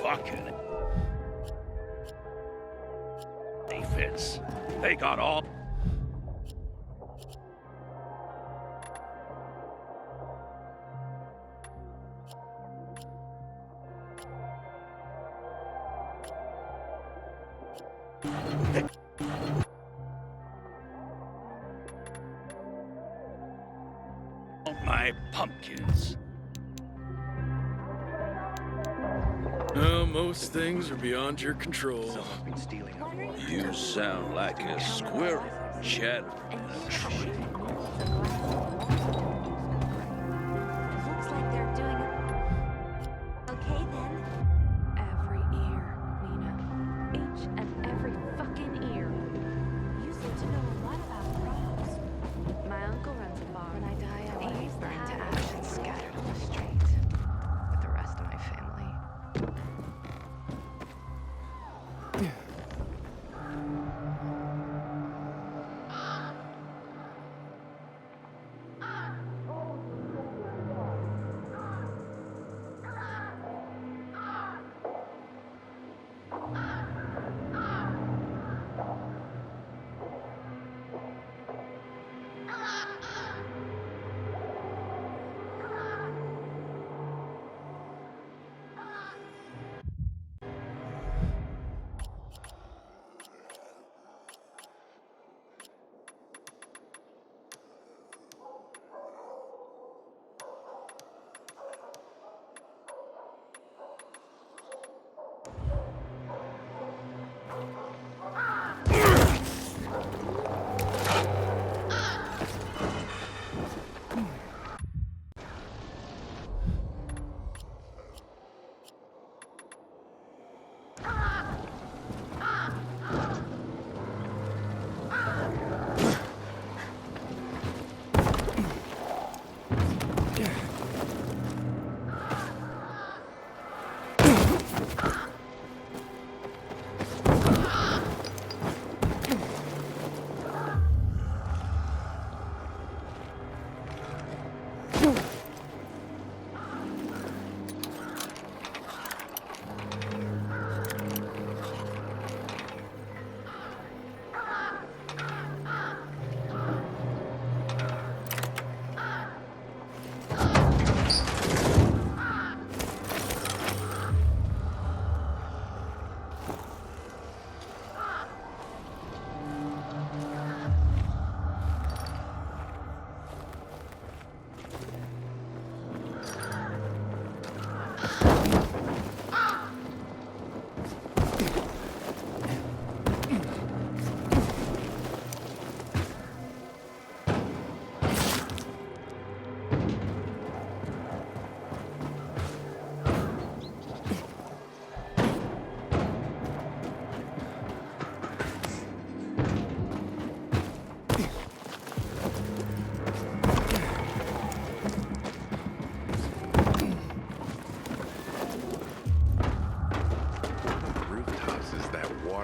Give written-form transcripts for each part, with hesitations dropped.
Fucking defense. They got all. My pumpkins. Most things are beyond your control. Someone's been stealing our water. You sound like a squirrel chattering in a tree. Looks like they're doing it. Okay then. Every ear, Nina. Each and every fucking ear. You seem to know a lot about crops. My uncle runs a farm. When I die, I want to be burned to ash and scattered on the street with the rest of my family.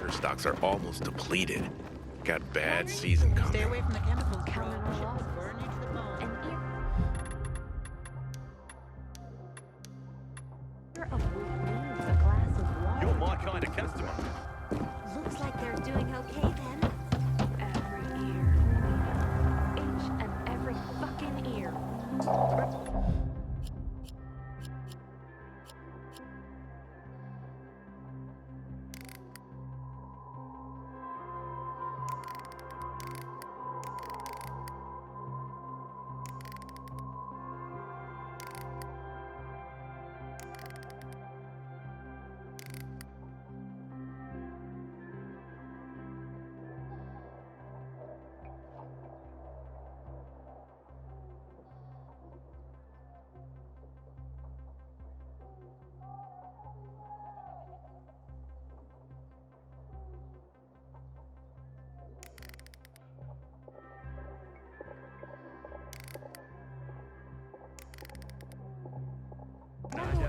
Stocks are almost depleted. Got bad season coming. Stay away from the chemicals. Will burn you to the bone. Ear of Wolf needs a glass of water. You're my kind of customer. Looks like they're doing okay then. Every ear, Nina. Each and every fucking ear.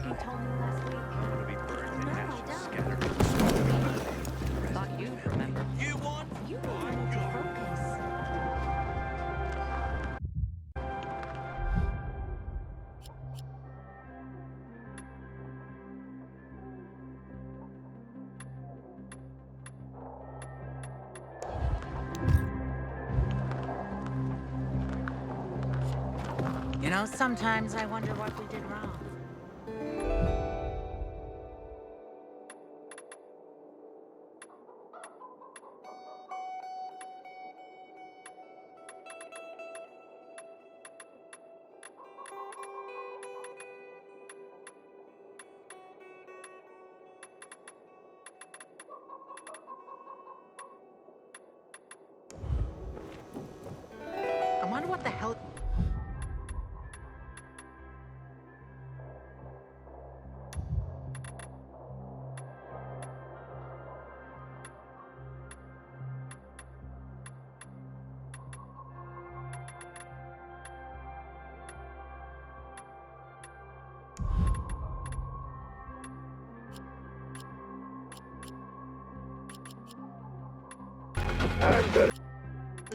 you told me last week. To be burned and No, I ashes don't. scattered. Thought you'd remember. You really need to focus. You know, sometimes I wonder what we did wrong. I wonder what the hell.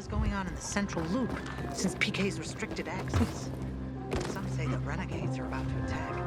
is going on in the Central Loop since PK's restricted access. Some say the renegades are about to attack.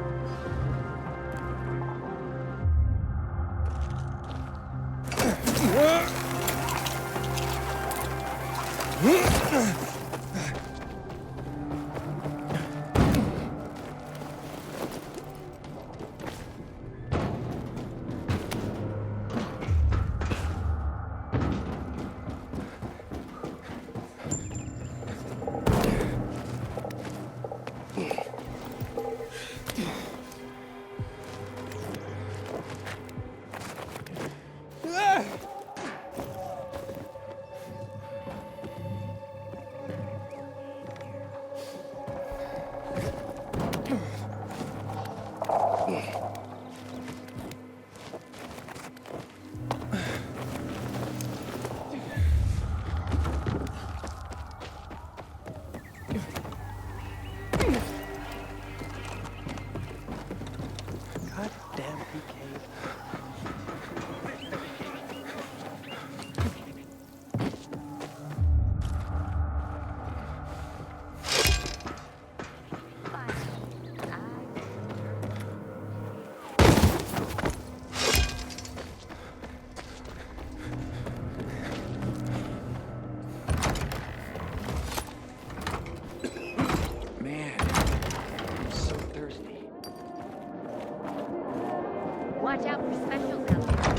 Watch out for specials out there.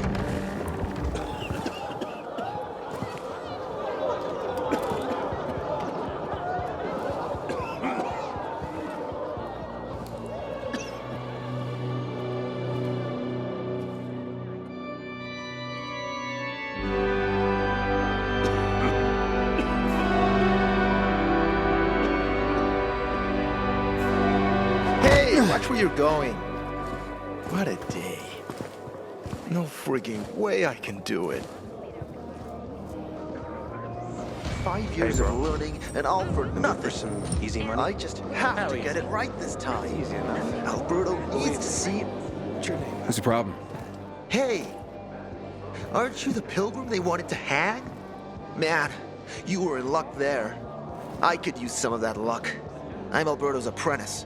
Hey, watch where you're going. What a day. No frigging way I can do it. 5 years of learning and all for nothing. For some easy money. I just have to get it right this time. Easy enough. Alberto needs to see it. What's your name? What's the problem? Hey, aren't you the pilgrim they wanted to hang? Man, you were in luck there. I could use some of that luck. I'm Alberto's apprentice.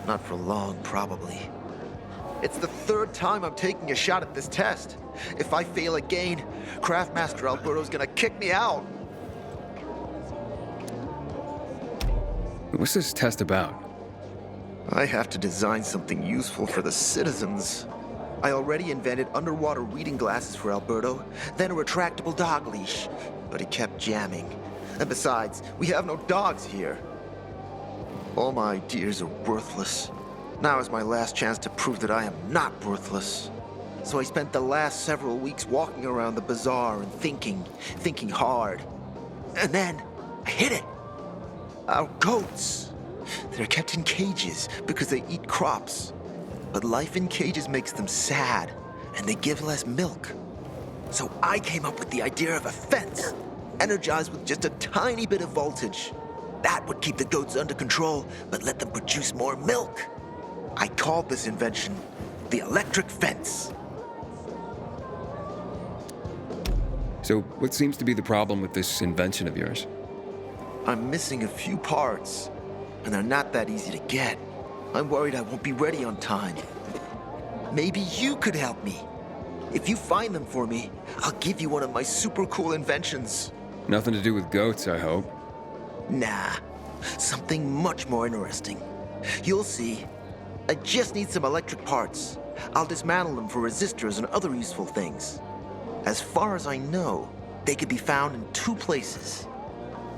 Not for long, probably. It's the third time I'm taking a shot at this test. If I fail again, Craftmaster Alberto's gonna kick me out. What's this test about? I have to design something useful for the citizens. I already invented underwater reading glasses for Alberto, then a retractable dog leash, but he kept jamming. And besides, we have no dogs here. All my ideas are worthless. Now is my last chance to prove that I am not worthless. So I spent the last several weeks walking around the bazaar and thinking hard. And then I hit it. Our goats. They're kept in cages because they eat crops. But life in cages makes them sad, and they give less milk. So I came up with the idea of a fence, energized with just a tiny bit of voltage. That would keep the goats under control, but let them produce more milk. I called this invention the electric fence. So, what seems to be the problem with this invention of yours? I'm missing a few parts, and they're not that easy to get. I'm worried I won't be ready on time. Maybe you could help me. If you find them for me, I'll give you one of my super cool inventions. Nothing to do with goats, I hope. Nah, something much more interesting. You'll see. I just need some electric parts. I'll dismantle them for resistors and other useful things. As far as I know, they could be found in two places.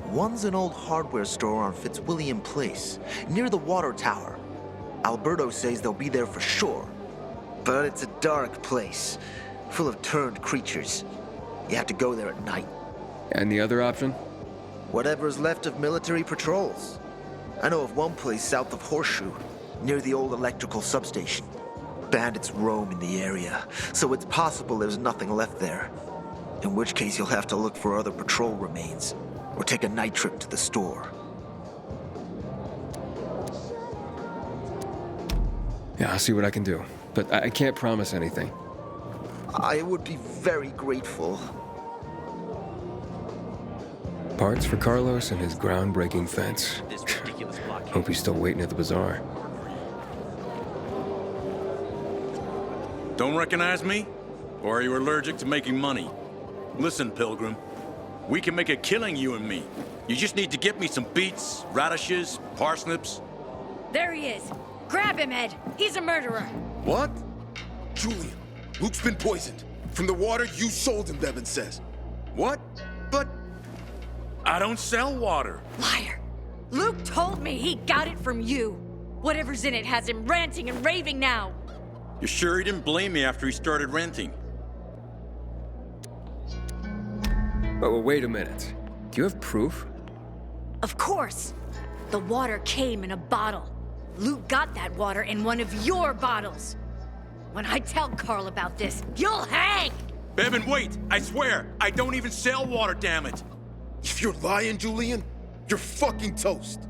One's an old hardware store on Fitzwilliam Place, near the water tower. Alberto says they'll be there for sure. But it's a dark place, full of turned creatures. You have to go there at night. And the other option? Whatever's left of military patrols. I know of one place south of Horseshoe, near the old electrical substation. Bandits roam in the area, so it's possible there's nothing left there. In which case you'll have to look for other patrol remains, or take a night trip to the store. Yeah, I'll see what I can do. But I can't promise anything. I would be very grateful. Parts for Carlos and his groundbreaking fence. Hope he's still waiting at the bazaar. Don't recognize me? Or are you allergic to making money? Listen, Pilgrim. We can make a killing, you and me. You just need to get me some beets, radishes, parsnips. There he is. Grab him, Ed. He's a murderer. What? Julian, Luke's been poisoned. From the water you sold him, Bevan says. What? But I don't sell water. Liar. Luke told me he got it from you. Whatever's in it has him ranting and raving now. You sure he didn't blame me after he started renting? Oh, wait a minute. Do you have proof? Of course. The water came in a bottle. Luke got that water in one of your bottles. When I tell Carl about this, you'll hang! Bevan, wait! I swear, I don't even sell water, damn it! If you're lying, Julian, you're fucking toast.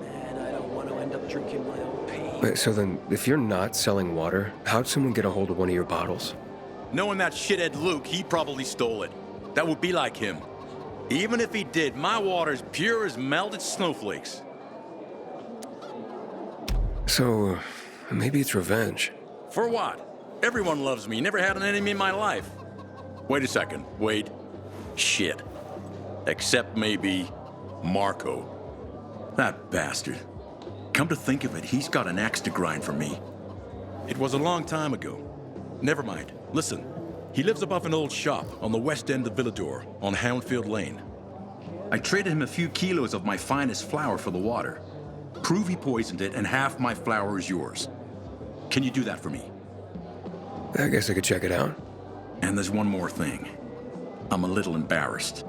Man, I don't want to end up drinking my own pain. Wait, so then, if you're not selling water, how'd someone get a hold of one of your bottles? Knowing that shithead Luke, he probably stole it. That would be like him. Even if he did, my water's pure as melted snowflakes. So, maybe it's revenge. For what? Everyone loves me. Never had an enemy in my life. Wait a second. Wait. Shit. Except maybe Marco. That bastard. Come to think of it, he's got an axe to grind for me. It was a long time ago. Never mind. Listen. He lives above an old shop on the west end of Villador, on Houndfield Lane. I traded him a few kilos of my finest flour for the water. Prove he poisoned it, and half my flour is yours. Can you do that for me? I guess I could check it out. And there's one more thing. I'm a little embarrassed.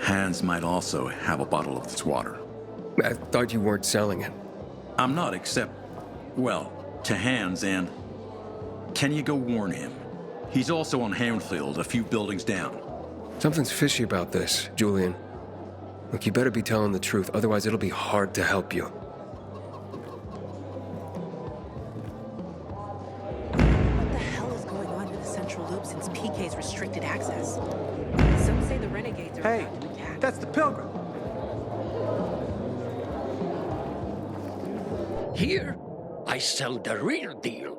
Hans might also have a bottle of this water. I thought you weren't selling it. I'm not, except, well, to Hans, and can you go warn him? He's also on Houndfield, a few buildings down. Something's fishy about this, Julian. Look, you better be telling the truth, otherwise it'll be hard to help you. What the hell is going on in the Central Loop since PK's restricted access? Some say the renegades are Hey, about to attack. that's the Pilgrim. Here, I sell the real deal.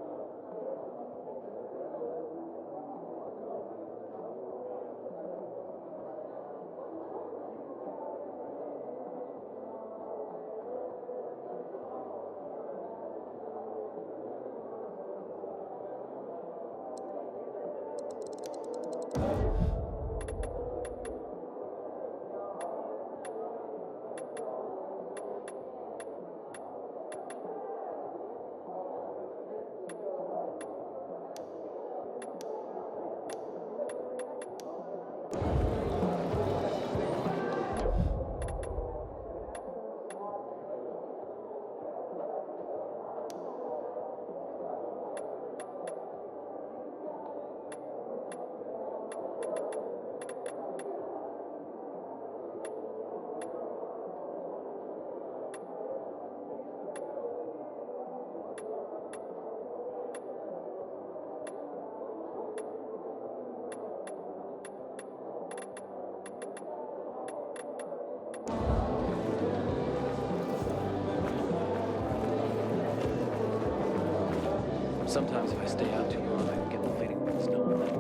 Sometimes if I stay out too long, I can get the feeling there's no one else.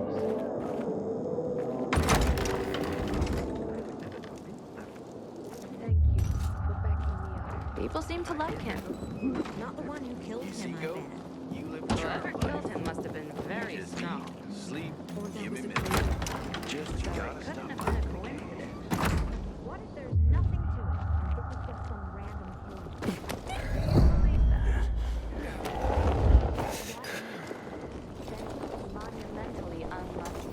Thank you for backing me up. People seem to like him. Not the one who killed him, I bet. You live Whoever killed him must have been very strong. Sleep. Or that Give was me a minutes. coincidence. Just you gotta Couldn't stop. have been a coincidence. What if there's nothing to it? This is just some random killing. Believe that. Monumentally unlucky.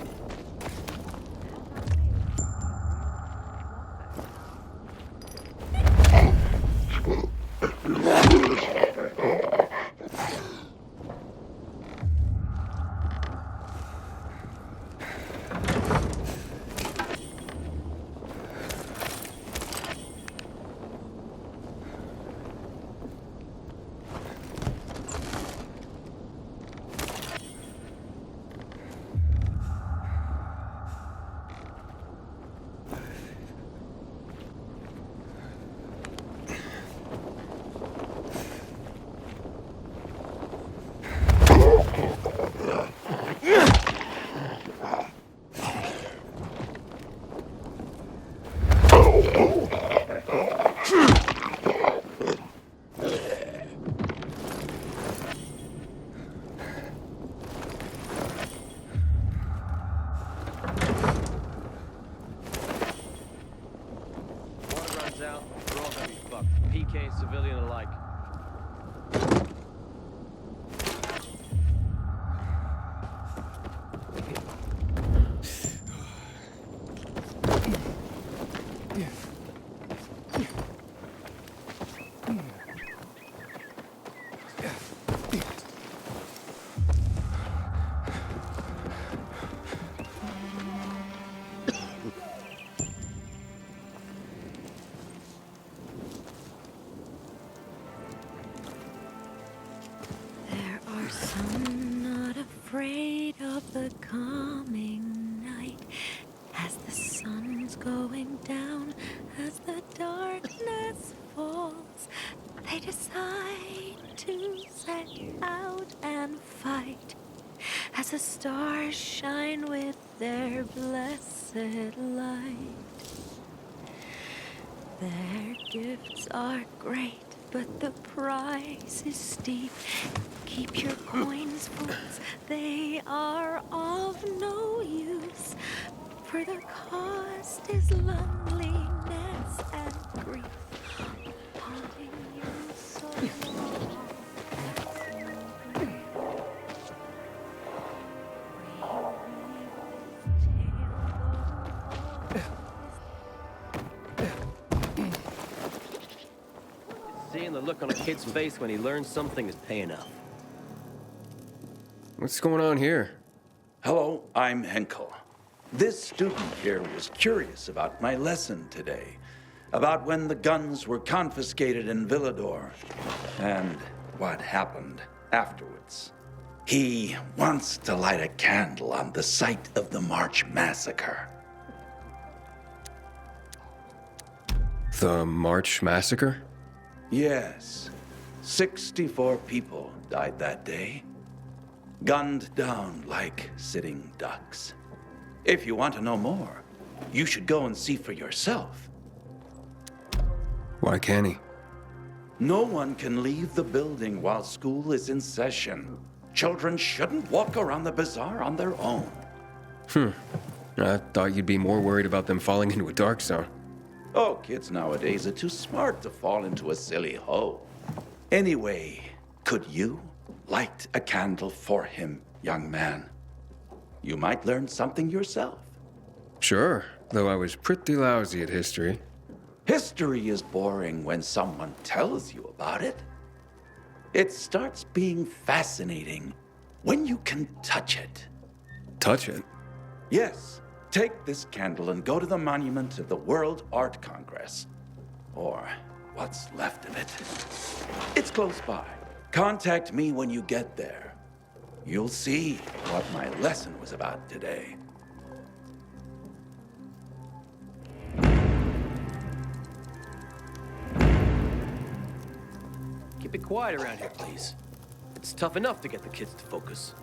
Water runs out, we're all gonna be fucked. PK, civilian alike. There are some not afraid of the coming night. As the sun's going down, as the darkness falls, they decide to set out and fight. As the stars shine with their blessed light. Their gifts are great, but the price is steep. Keep your coins, folks, they are of no use. For the cost is loneliness and grief, haunting you so long. Seeing the look on a kid's face when he learns something is paying off. What's going on here? Hello, I'm Henkel. This student here was curious about my lesson today, about when the guns were confiscated in Villador, and what happened afterwards. He wants to light a candle on the site of the March Massacre. The March Massacre? Yes, 64 people died that day, gunned down like sitting ducks. If you want to know more, you should go and see for yourself. Why can't he? No one can leave the building while school is in session. Children shouldn't walk around the bazaar on their own. I thought you'd be more worried about them falling into a dark zone. Oh, kids nowadays are too smart to fall into a silly hole. Anyway, could you light a candle for him, young man? You might learn something yourself. Sure, though I was pretty lousy at history. History is boring when someone tells you about it. It starts being fascinating when you can touch it. Touch it? Yes. Take this candle and go to the monument of the World Art Congress. Or what's left of it. It's close by. Contact me when you get there. You'll see what my lesson was about today. Keep it quiet around here, please. It's tough enough to get the kids to focus.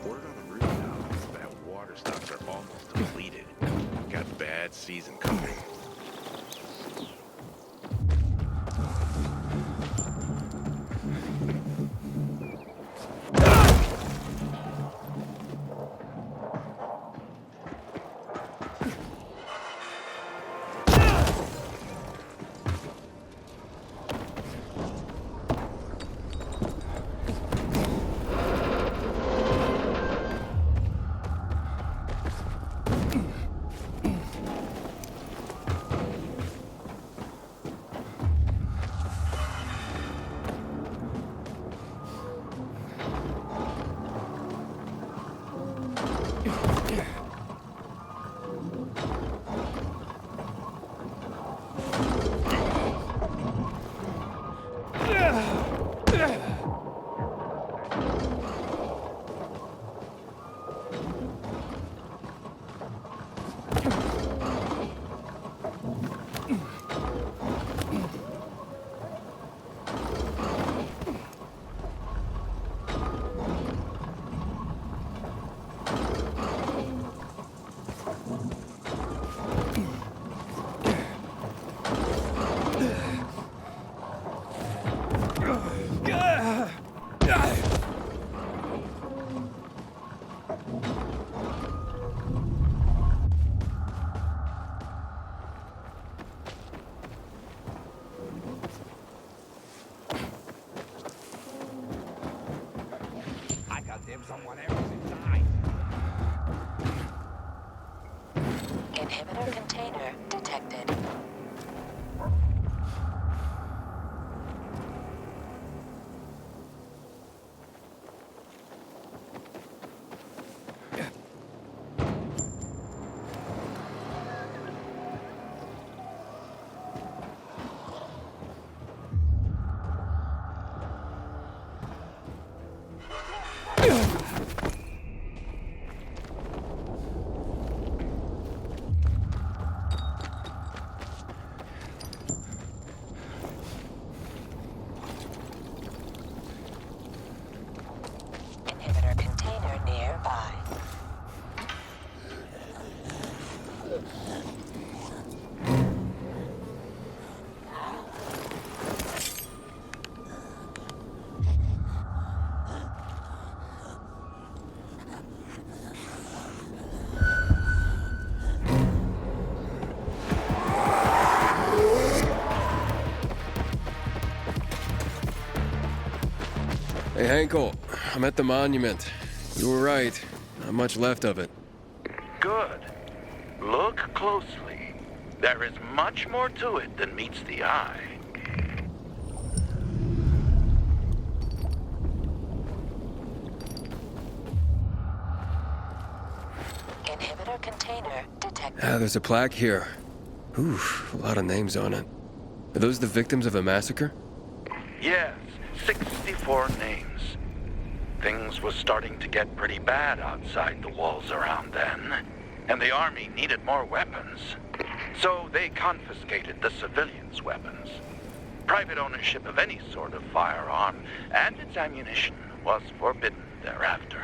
Word on the roof now is that water stocks are almost depleted. Got bad season coming. Inhibitor container detected. Inhibitor container nearby. Hey, Hankel, I'm at the monument. You were right. Not much left of it. Good. Look closely. There is much more to it than meets the eye. Inhibitor container detected. There's a plaque here. Oof, a lot of names on it. Are those the victims of a massacre? Yes, 64 names. Things was starting to get pretty bad outside the walls around then, and the army needed more weapons. So they confiscated the civilians' weapons. Private ownership of any sort of firearm and its ammunition was forbidden thereafter.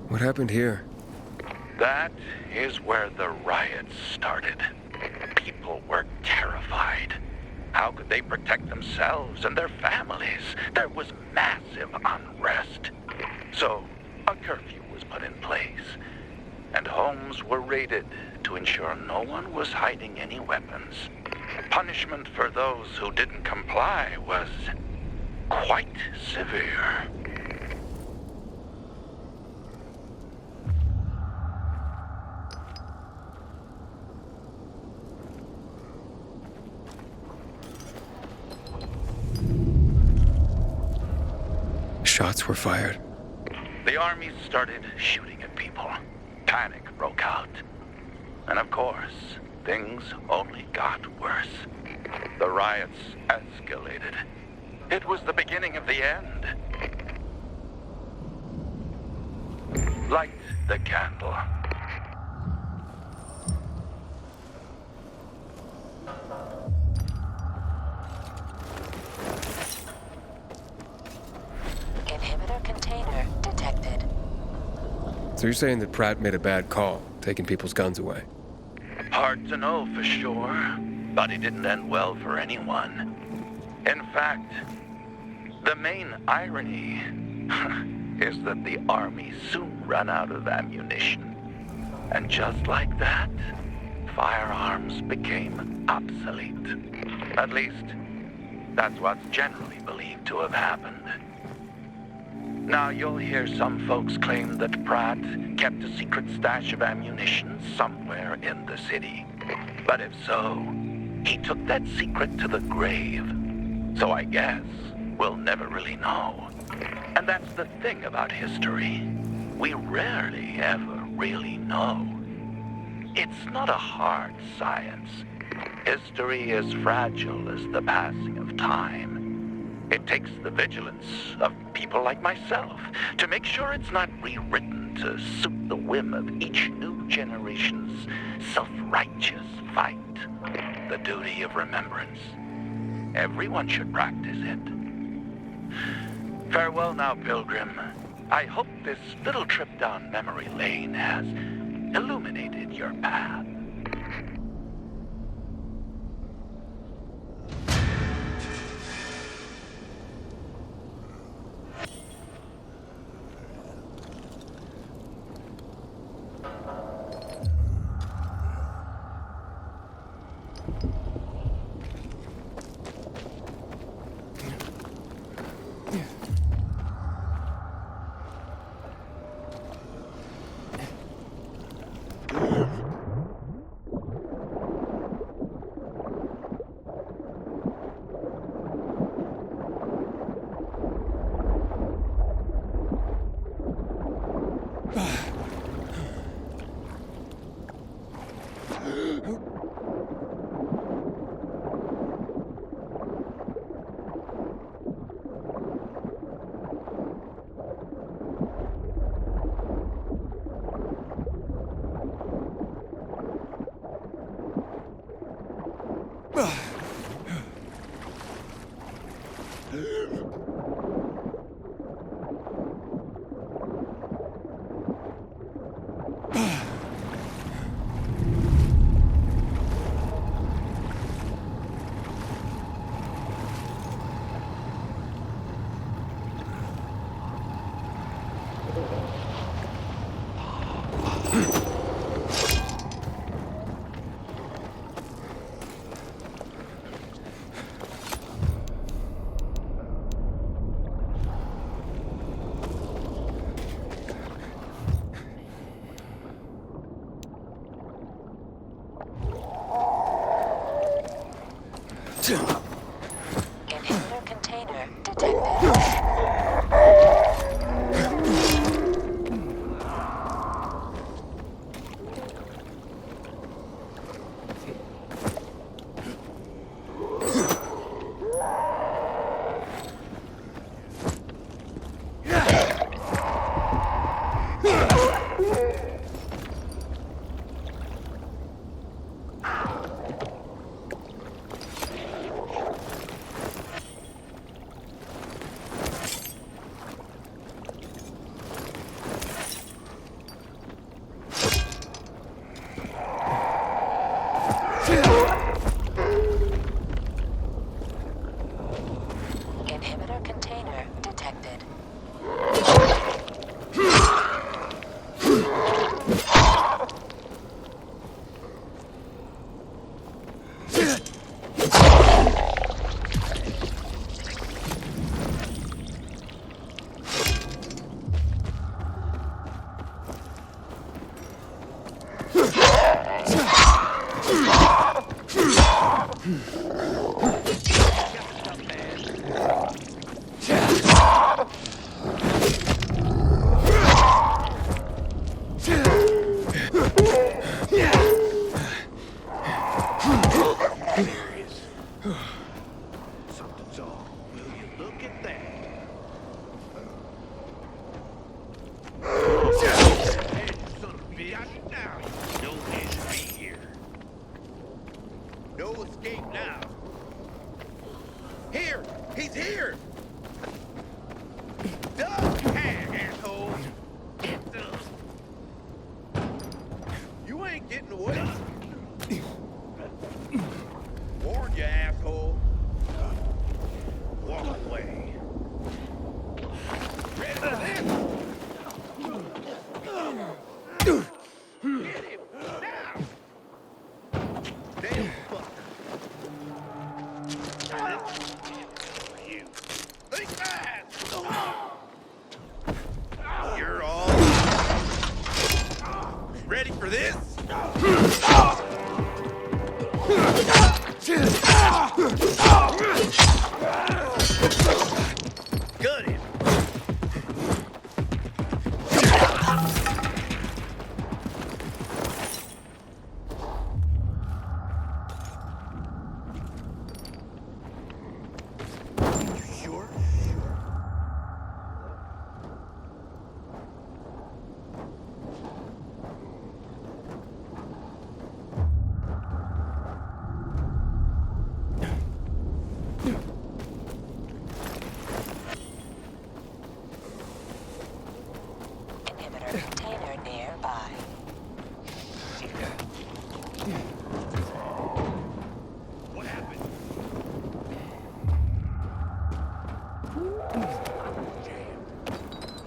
What happened here? That is where the riots started. People were terrified. How could they protect themselves and their families? There was massive unrest. So, a curfew was put in place, and homes were raided to ensure no one was hiding any weapons. Punishment for those who didn't comply was quite severe. Shots were fired. The army started shooting at people. Panic broke out. And of course, things only got worse. The riots escalated. It was the beginning of the end. Light the candle. Inhibitor container detected. So you're saying that Pratt made a bad call, taking people's guns away? Hard to know for sure, but it didn't end well for anyone. In fact, the main irony is that the army soon ran out of ammunition. And just like that, firearms became obsolete. At least, that's what's generally believed to have happened. Now, you'll hear some folks claim that Pratt kept a secret stash of ammunition somewhere in the city. But if so, he took that secret to the grave. So I guess we'll never really know. And that's the thing about history. We rarely ever really know. It's not a hard science. History is fragile as the passing of time. It takes the vigilance of people like myself to make sure it's not rewritten to suit the whim of each new generation's self-righteous fight. The duty of remembrance. Everyone should practice it. Farewell now, Pilgrim. I hope this little trip down memory lane has illuminated your path. Inhibitor container detected. Something's off. Will you look at that? Hey, son of a bitch. Got you now. No escape here. No escape now. Here! He's here! Duck! Hey, asshole! You ain't getting away. Warn you, asshole. Walk away. Ready for this? Get him now! Damn fucker. You think that? You're all ready for this? Got him. You sure? Inhibitor container nearby. What happened?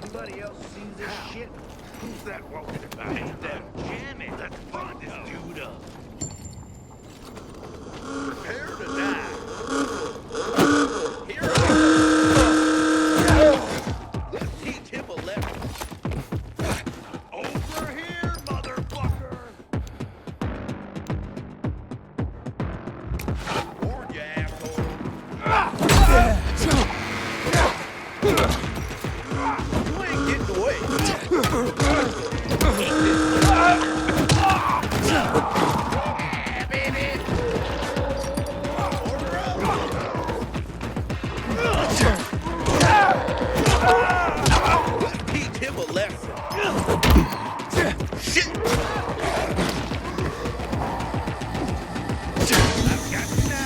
Anybody else see this shit? Who's that walking about? Ain't that jamming? Let's find this dude up. Prepare to die. Here I am. Let's teach him a lesson. Over here, motherfucker! Warn you, asshole. You ain't getting away. Yeah, baby. Order up. Let's teach him a lesson. Shit! I've got you now.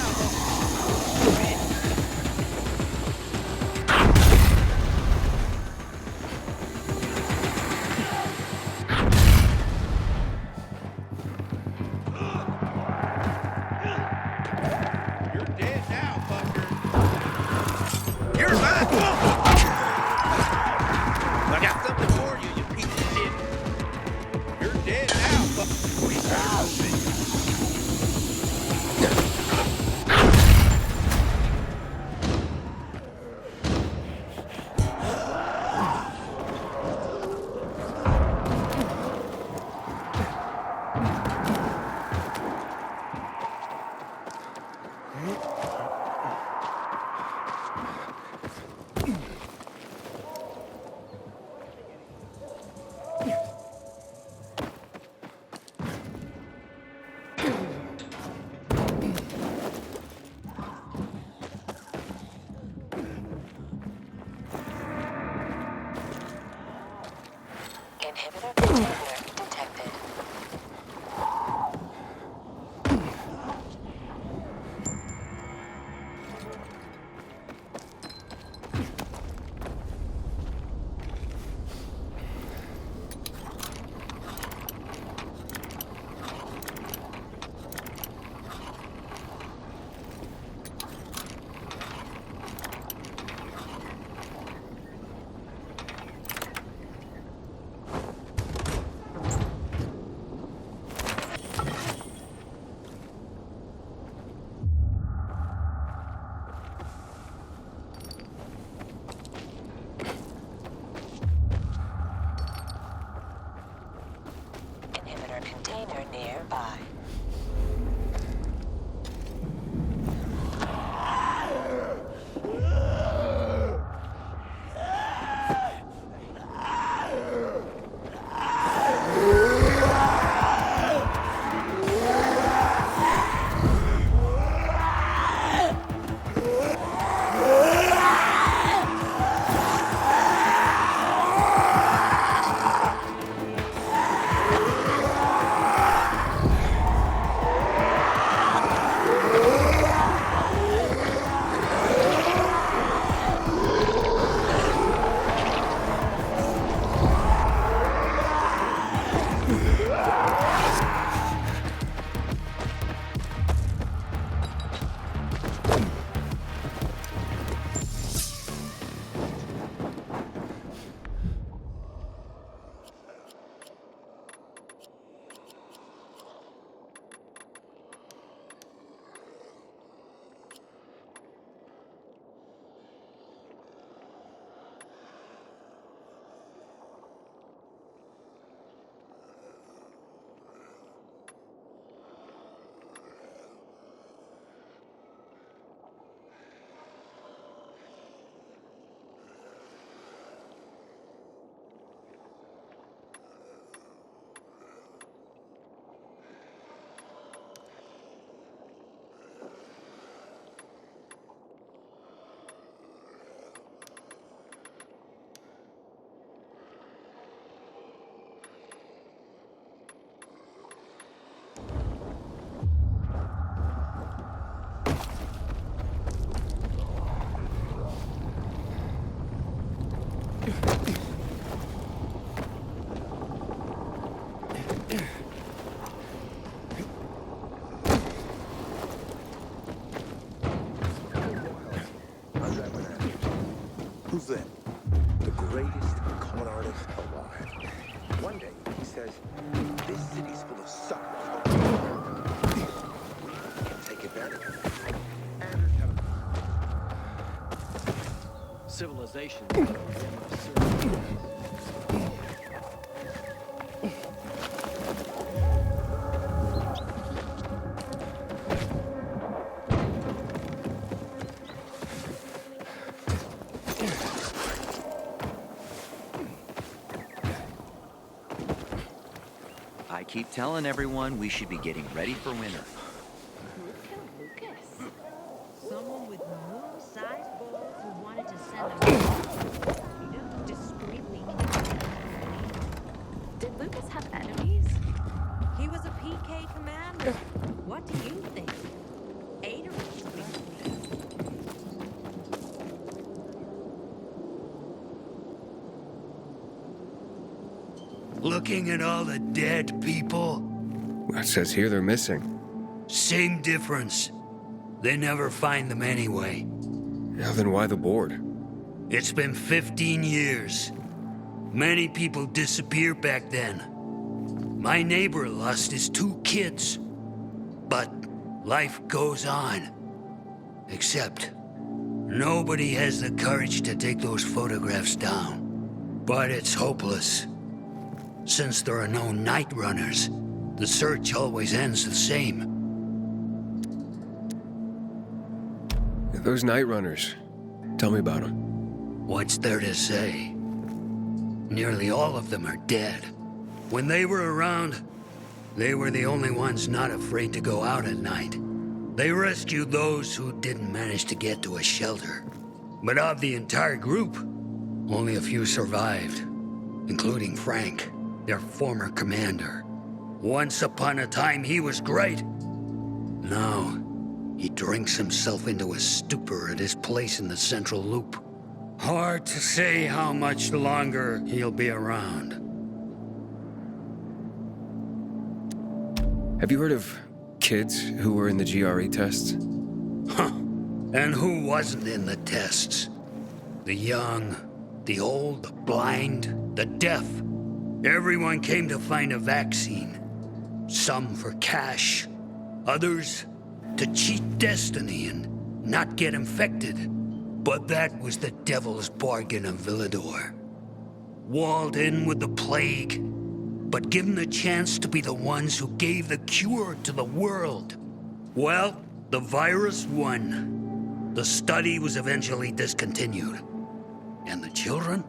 calls them the greatest con artists alive. One day, he says, this city's full of suckers. We can take advantage of it. And tell them. Civilization. I keep telling everyone we should be getting ready for winter. Lucas. Someone with moon-sized balls who wanted to send discreetly. Did Lucas have enemies? He was a PK commander. What do you think? Ada was with me. Looking at all the dead people, It says here they're missing. same difference. They never find them anyway. Now then why the board? It's been 15 years. Many people disappeared back then. My neighbor lost his 2 kids. But life goes on. Except, nobody has the courage to take those photographs down. But it's hopeless. Since there are no night runners, the search always ends the same. Those night runners. Tell me about them. What's there to say? Nearly all of them are dead. When they were around, they were the only ones not afraid to go out at night. They rescued those who didn't manage to get to a shelter. But of the entire group, only a few survived, including Frank, their former commander. Once upon a time, he was great. Now, he drinks himself into a stupor at his place in the Central Loop. Hard to say how much longer he'll be around. Have you heard of kids who were in the GRE tests? Huh. And who wasn't in the tests? The young, the old, the blind, the deaf. Everyone came to find a vaccine. Some for cash, others to cheat destiny and not get infected. But that was the devil's bargain of Villador. Walled in with the plague, but given the chance to be the ones who gave the cure to the world. Well, the virus won. The study was eventually discontinued. And the children?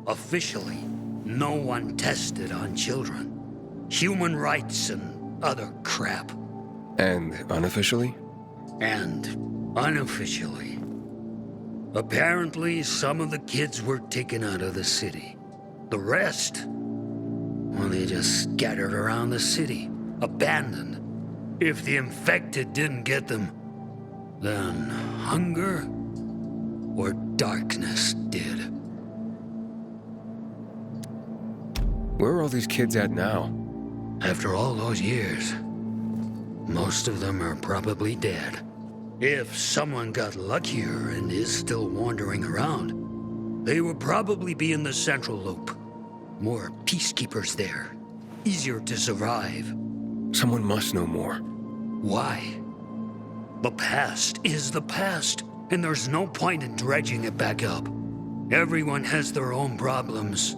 Officially, no one tested on children. Human rights and other crap. And unofficially? And unofficially. Apparently, some of the kids were taken out of the city. The rest, well, they just scattered around the city, abandoned. If the infected didn't get them, then hunger or darkness did. Where are all these kids at now? After all those years, most of them are probably dead. If someone got luckier and is still wandering around, they would probably be in the Central Loop. More peacekeepers there. Easier to survive. Someone must know more. Why? The past is the past, and there's no point in dredging it back up. Everyone has their own problems.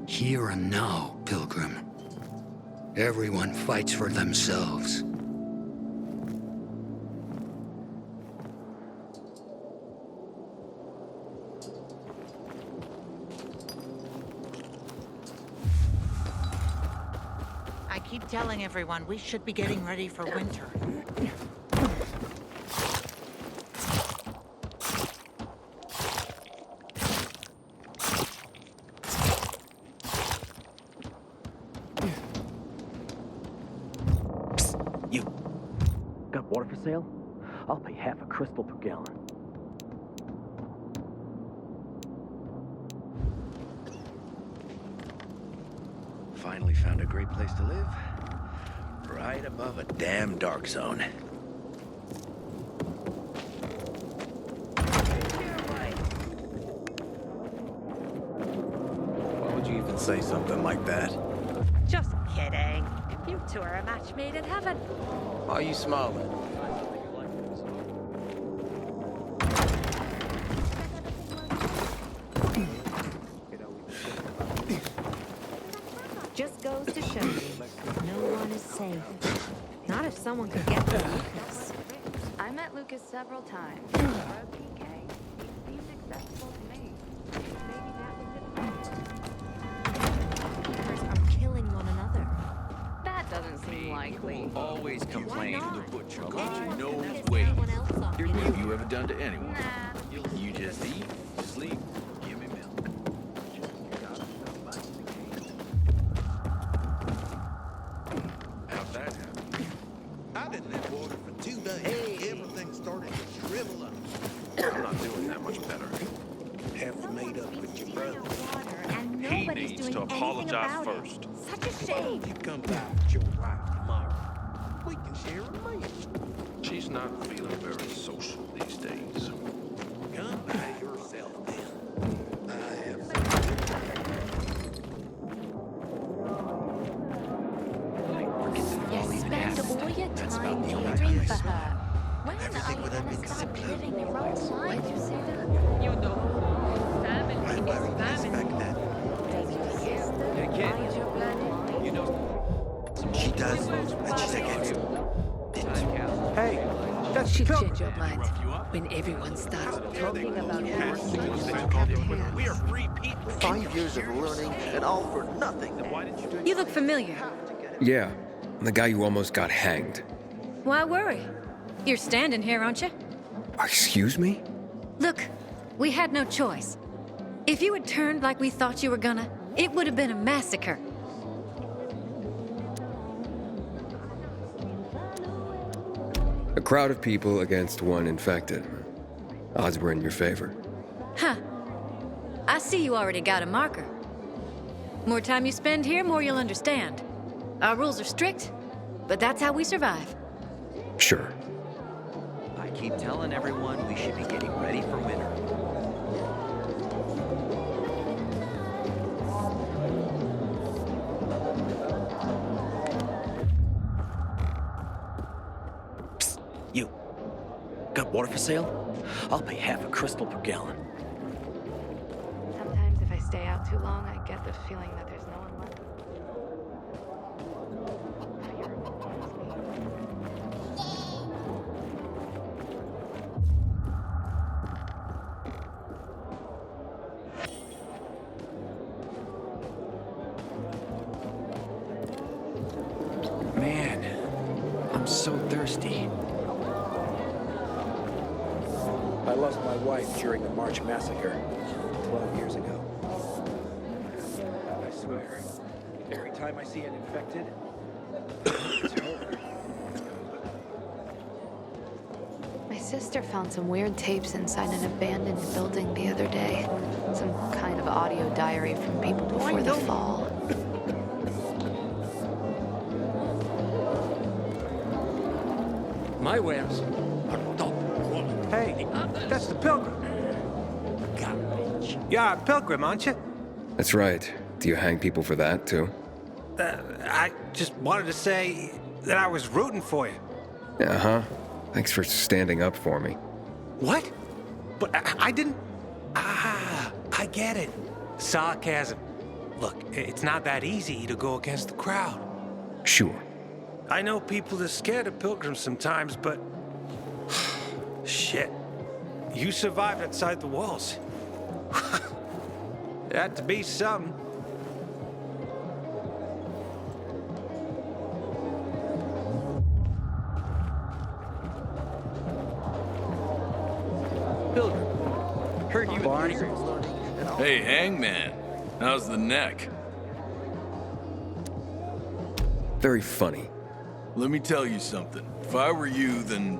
Here and now, Pilgrim. Everyone fights for themselves. I keep telling everyone we should be getting ready for winter. You. Got water for sale? I'll pay half a crystal per gallon. Finally found a great place to live. Right above a damn dark zone. say something like that. Just kidding. You two are a match made in heaven. Why are you smiling? Just goes to show you, no one is safe. Not if someone could get to Lucas. I met Lucas several times. For a PK, he seemed acceptable to me. Maybe that was it. Keepers are killing one another. That doesn't seem likely. Always complain. not? The butcher Got your knows There's ways. no one else off. What have you ever done to anyone? Nah. You just eat, sleep, give me milk. How'd that happen? I've been in that water for 2 days. Everything started to shrivel up. I'm not doing that much better. Have you made up with your brother? And He nobody's needs doing to anything apologize about it. first. Such a shame. You come back with your wife tomorrow. We can share a meal. She's not feeling very social these days. Come by yourself then. I have You spend all your time catering for her. When are you gonna start living your own life? You say that? You know, family is family. Hey, kid. You know, She does, and she's against it. Hey, that's She'll Pilgrim. change your mind when everyone starts talking about We are free people. 5 years of learning, and all for nothing. You look familiar. Yeah, the guy who almost got hanged. Why worry? You're standing here, aren't you? Excuse me? Look, we had no choice. If you had turned like we thought you were gonna, it would have been a massacre. A crowd of people against one infected. Odds were in your favor. Huh. I see you already got a marker. More time you spend here, more you'll understand. Our rules are strict, but that's how we survive. Sure. I keep telling everyone we should be getting ready for winter. You. Got water for sale? I'll pay half a crystal per gallon. Sometimes if I stay out too long, I get the feeling that there's no one left. Man, I'm so thirsty. I lost my wife during the March massacre 12 years ago. I swear, every time I see an infected, it's her. My sister found some weird tapes inside an abandoned building the other day. Some kind of audio diary from people before the fall. My wares. Hey, that's the Pilgrim. You're a Pilgrim, aren't you? That's right. Do you hang people for that, too? I just wanted to say that I was rooting for you. Uh-huh. Thanks for standing up for me. What? But I didn't... Ah, I get it. Sarcasm. Look, it's not that easy to go against the crowd. Sure. I know people are scared of pilgrims sometimes, but... Shit. You survived outside the walls. It had to be something. Pilgrim. Heard you Barney. Hey, Hangman. How's the neck? Very funny. Let me tell you something. If I were you, then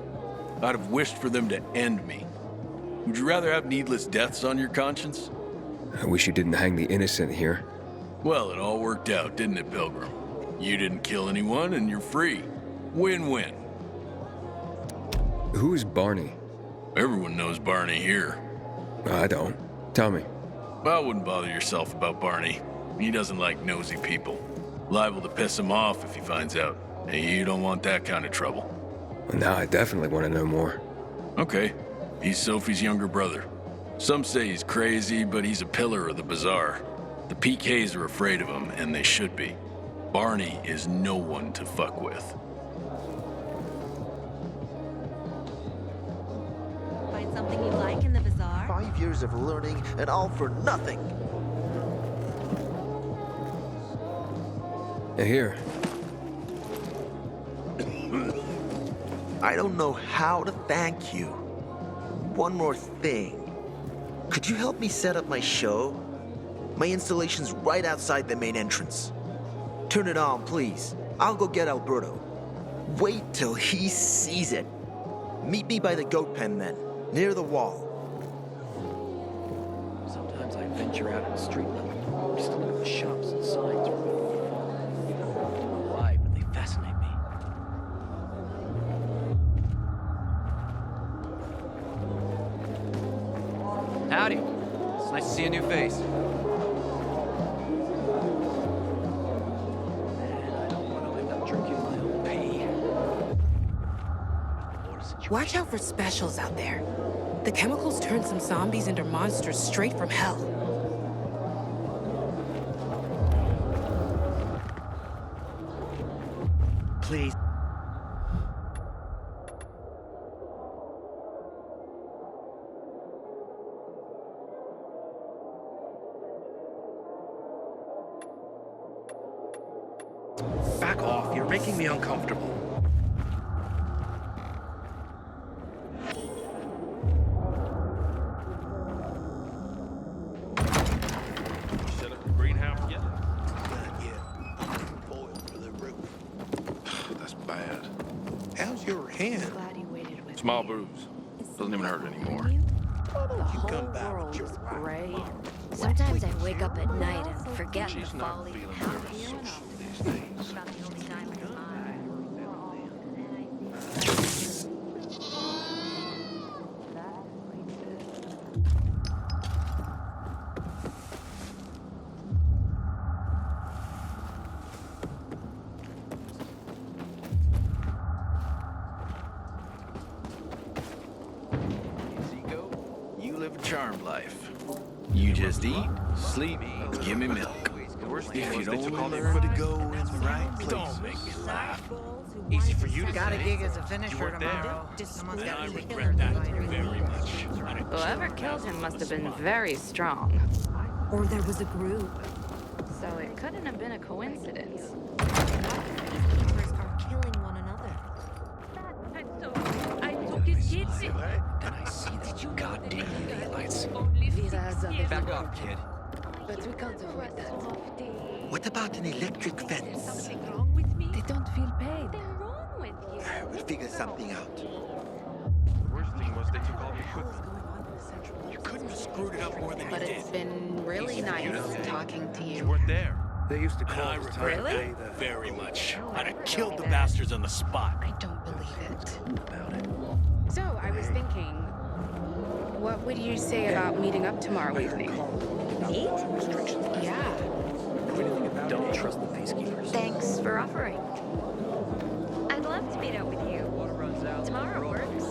I'd have wished for them to end me. Would you rather have needless deaths on your conscience? I wish you didn't hang the innocent here. Well, it all worked out, didn't it, Pilgrim? You didn't kill anyone, and you're free. Win-win. Who's Barney? Everyone knows Barney here. I don't. Tell me. I wouldn't bother yourself about Barney. He doesn't like nosy people. Liable to piss him off if he finds out. And you don't want that kind of trouble. Well, now I definitely want to know more. Okay. He's Sophie's younger brother. Some say he's crazy, but he's a pillar of the bazaar. The PKs are afraid of him, and they should be. Barney is no one to fuck with. Find something you like in the bazaar? 5 years of learning, and all for nothing. Here. I don't know how to thank you. One more thing. Could you help me set up my show? My installation's right outside the main entrance. Turn it on, please. I'll go get Alberto. Wait till he sees it. Meet me by the goat pen then, near the wall. Sometimes I venture out at street level, just to look at the shops and signs. I don't know why, but they fascinate me. Howdy. It's nice to see a new face. Watch out for specials out there. The chemicals turn some zombies into monsters straight from hell. Please. Back off, you're making me uncomfortable. Set up the greenhouse yet? Not yet. Foil for the roof. That's bad. How's your hand? Glad you waited with Small bruise. Doesn't even hurt anymore. The whole come back world with your is gray. Sometimes I wake up at night and forget the She's not folly feeling of very happy. social these days. About the only time in his mind. Zico, you live a charmed life. You just eat, sleep, give me milk. If you'd only learn to go in the right place. Don't make me laugh. Easy for you to Got a say. gig as a finisher weren't there. tomorrow. Someone's got I to take regret care of that the very much. Whoever killed him must have been very strong. Or there was a group. So it couldn't have been a coincidence. Peacekeepers are killing one another. I took his kids. Then I see those goddamn UV lights. Back off, kid. But we can't avoid that. What about an electric fence? Something wrong with me? They don't feel pain. Something wrong with you? We'll figure something out. The worst thing was they took all the equipment. You couldn't have screwed it up more than But you did. it's been really nice talking to You you. weren't there. They used to And call I this regret time of day that the very much. I'd have killed the bastards on the spot. I don't believe it. About it. So I was thinking, what would you say about meeting up tomorrow evening? Me? Yeah. Don't trust the peacekeepers. Thanks for offering. I'd love to meet up with you. Tomorrow works.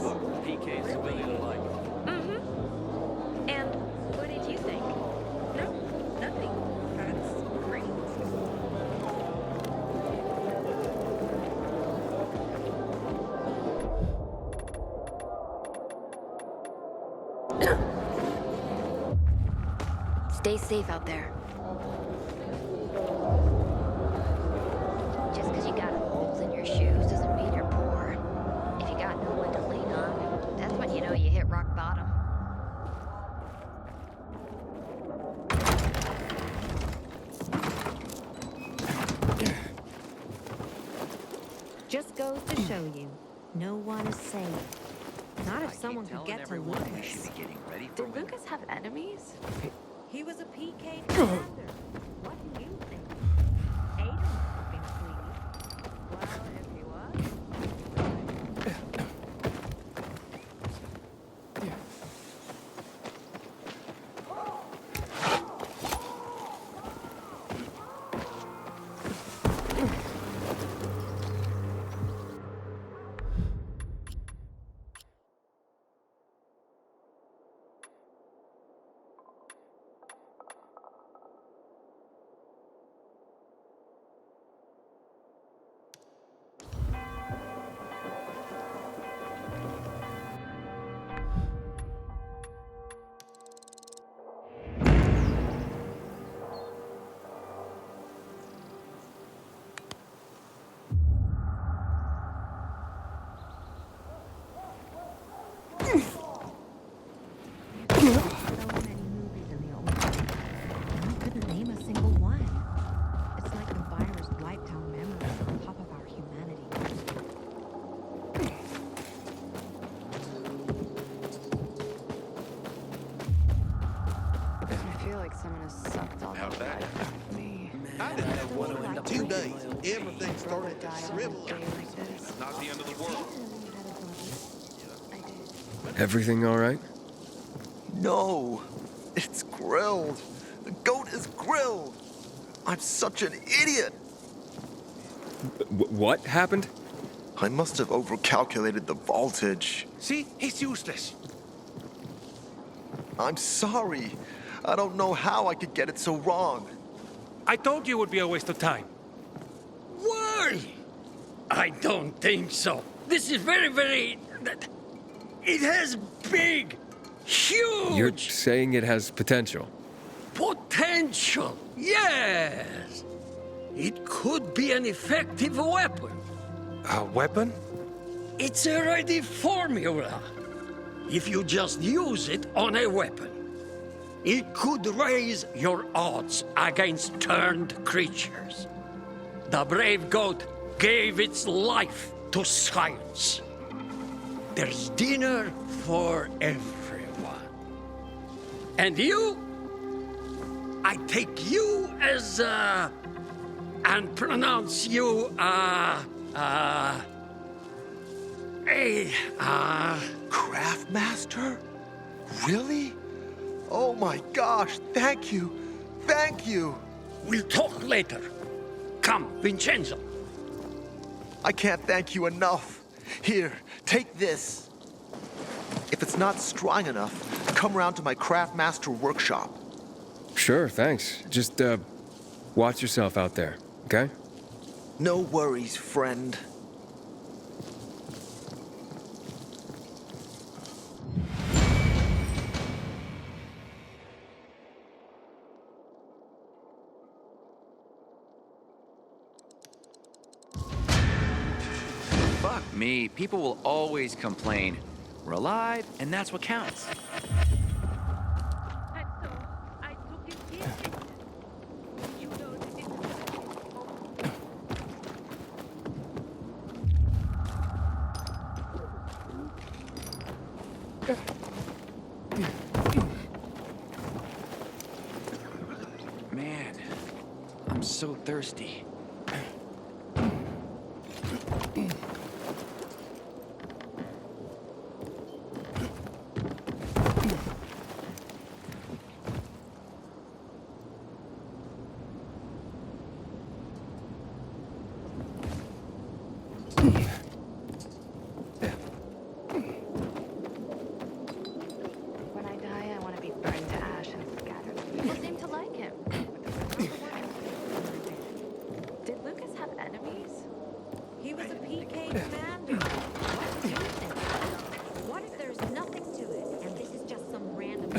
PK's civilian alike. Mm-hmm. And what did you think? No, nothing. That's great. Stay safe out there. Just because you got holes in your shoes doesn't mean you're poor. If you got no one to lean on, that's when you know you hit rock bottom. Just goes to show you, no one is safe. Not if someone could get to We should Lucas. be getting ready for Did winter. Lucas have enemies? He was a PK commander. What do you think? Aiden fucking sweetie. Well, if he was. Everything started to shrivel up. Not the end of the world. Everything all right? No, it's grilled. The goat is grilled. I'm such an idiot. What happened? I must have overcalculated the voltage. See? He's useless. I'm sorry. I don't know how I could get it so wrong. I told you it would be a waste of time. Why? I don't think so. This is very... It has big, huge... You're saying it has potential. Potential, yes. It could be an effective weapon. A weapon? It's a ready formula. If you just use it on a weapon, it could raise your odds against turned creatures. The brave goat gave its life to science. There's dinner for everyone. And you? I take you as, and pronounce you, Craftmaster? Really? Oh my gosh, thank you. Thank you. We'll talk later. Come, Vincenzo. I can't thank you enough. Here, take this. If it's not strong enough, come round to my Craftmaster workshop. Sure, thanks. Just, watch yourself out there, okay? No worries, friend. Fuck me, people will always complain. We're alive, and that's what counts. Man, I'm so thirsty. When I die, I want to be burned to ash and scattered. People seem to like him. Did Lucas have enemies? He was a PK commander. What do you think? What if there's nothing to it, and this is just some random...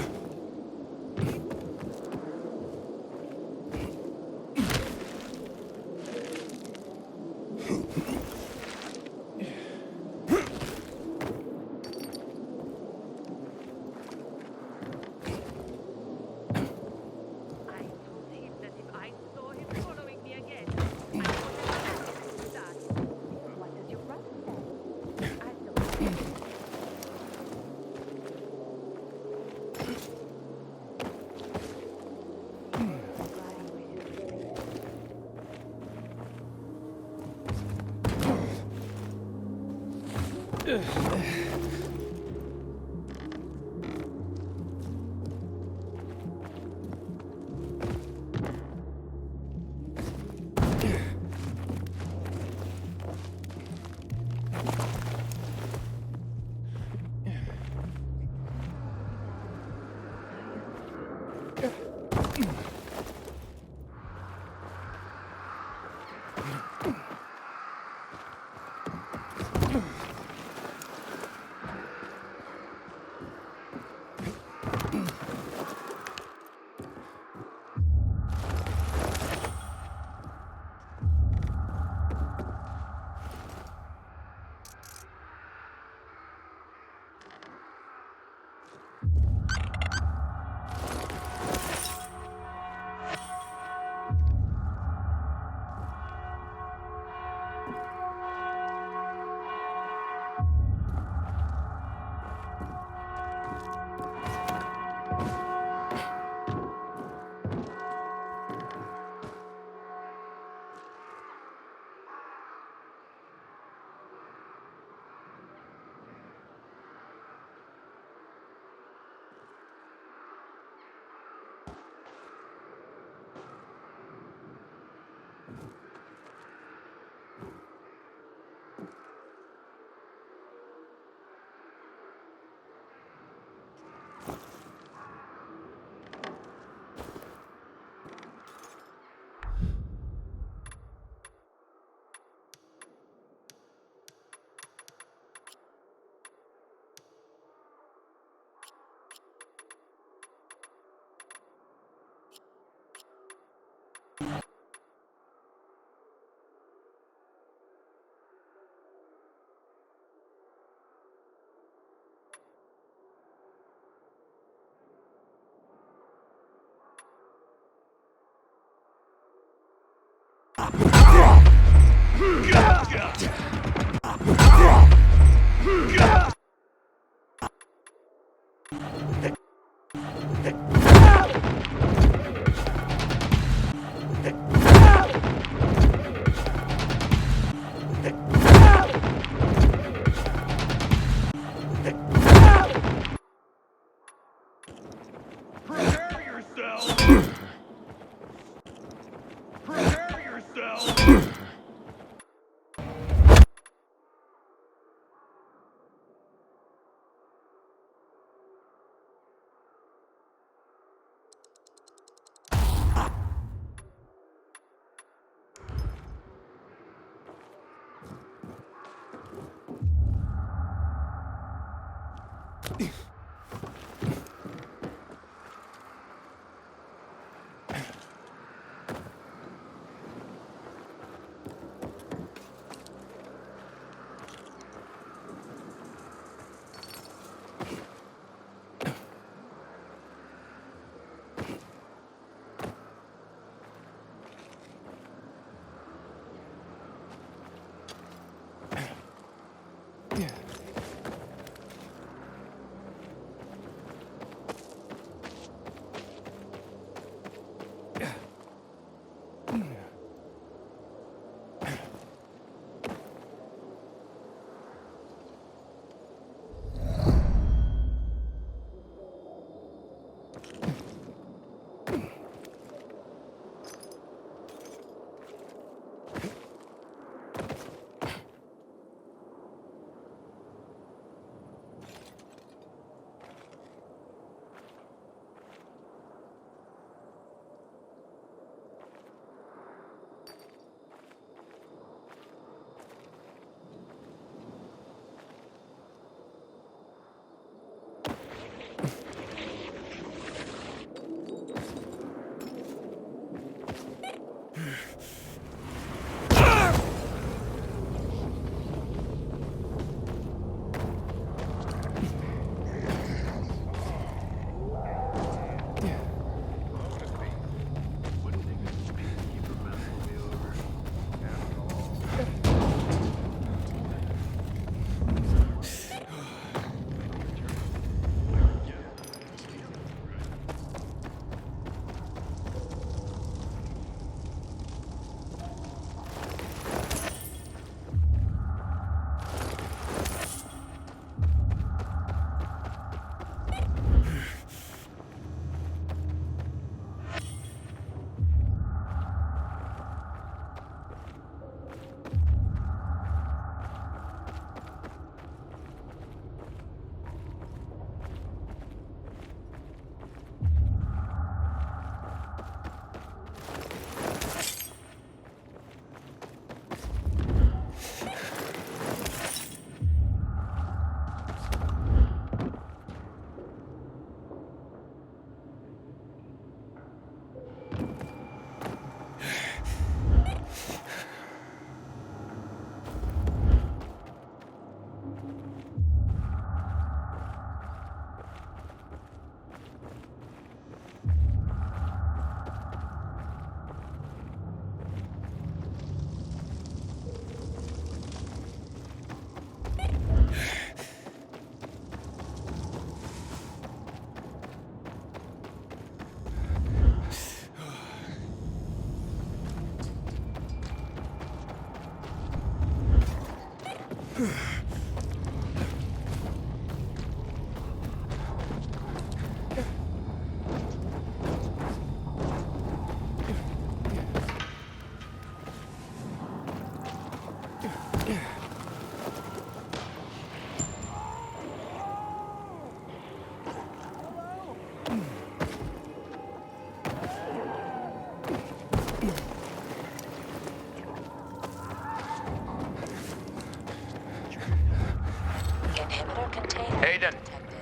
Aiden,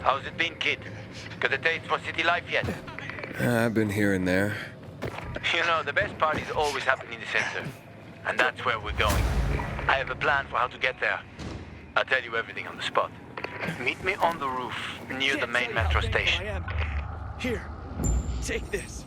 how's it been, kid? Got a taste for city life yet? I've been here and there. You know, the best parties always happen in the center. And that's where we're going. I have a plan for how to get there. I'll tell you everything on the spot. Meet me on the roof near the main metro station. I am. Here, take this.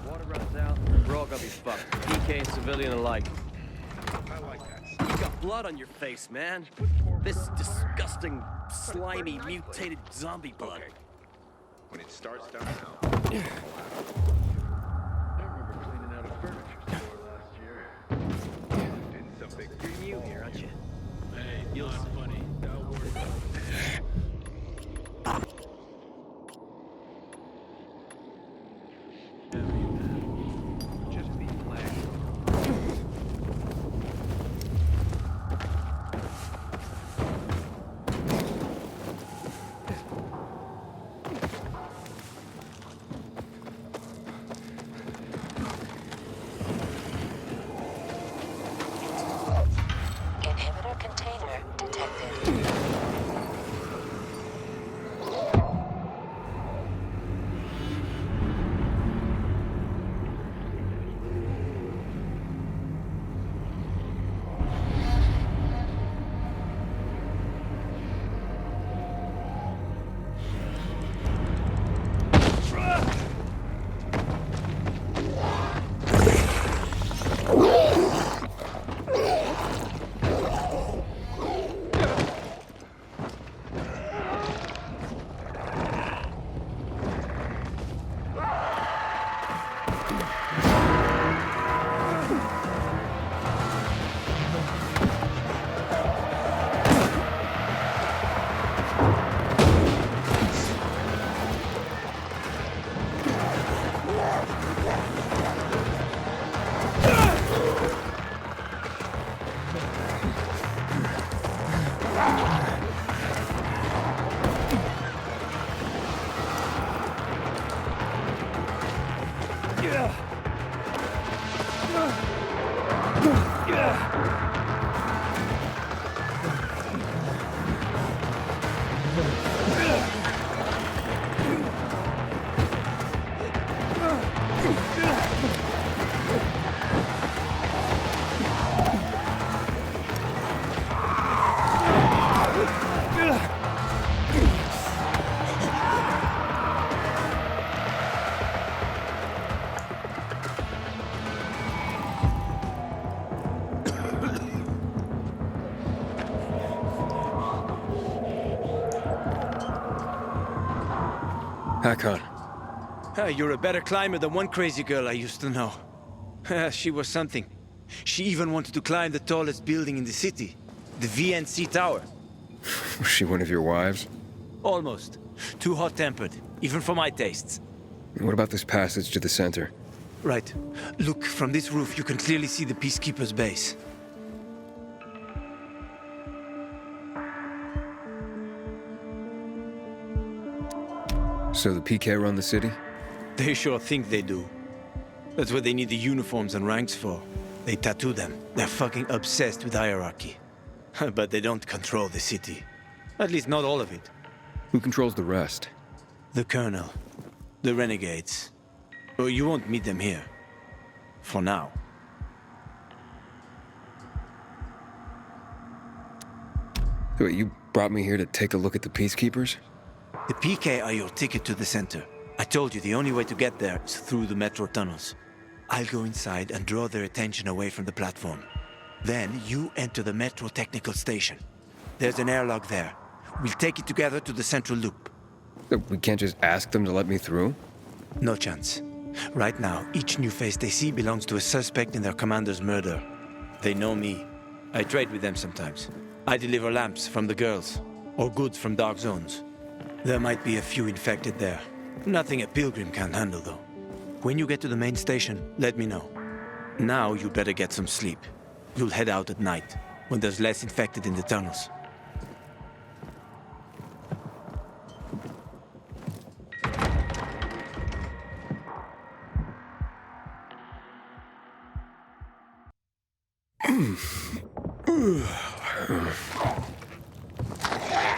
Water runs out, we're all gonna be fucked. PK and civilian alike. I like that. You got blood on your face, man. This disgusting, slimy, mutated zombie blood. When it starts down now. I remember cleaning out a furniture store last year. Did something. You're new here, aren't you? Hey, you'll funny. Don't worry about it. Just be glad. Inhibitor container detected. Hakon. You're a better climber than one crazy girl I used to know. She was something. She even wanted to climb the tallest building in the city, the VNC Tower. Was she one of your wives? Almost. Too hot-tempered, even for my tastes. What about this passage to the center? Right. Look, from this roof you can clearly see the Peacekeeper's base. So the PK run the city? They sure think they do. That's what they need the uniforms and ranks for. They tattoo them. They're fucking obsessed with hierarchy. But they don't control the city. At least not all of it. Who controls the rest? The Colonel. The Renegades. Well, you won't meet them here. For now. Wait, you brought me here to take a look at the Peacekeepers? The PK are your ticket to the center. I told you the only way to get there is through the metro tunnels. I'll go inside and draw their attention away from the platform. Then you enter the metro technical station. There's an airlock there. We'll take it together to the Central Loop. We can't just ask them to let me through? No chance. Right now, each new face they see belongs to a suspect in their commander's murder. They know me. I trade with them sometimes. I deliver lamps from the girls, or goods from dark zones. There might be a few infected there. Nothing a pilgrim can't handle, though. When you get to the main station, let me know. Now you better get some sleep. You'll head out at night, when there's less infected in the tunnels.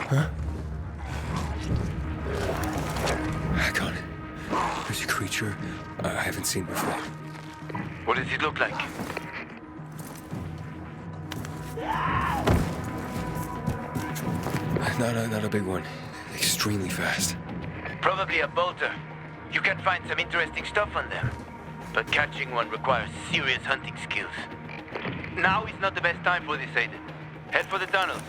Huh? Hakon, there's a creature I haven't seen before. What does it look like? Not a big one. Extremely fast. Probably a bolter. You can find some interesting stuff on them. But catching one requires serious hunting skills. Now is not the best time for this, Aiden. Head for the tunnels.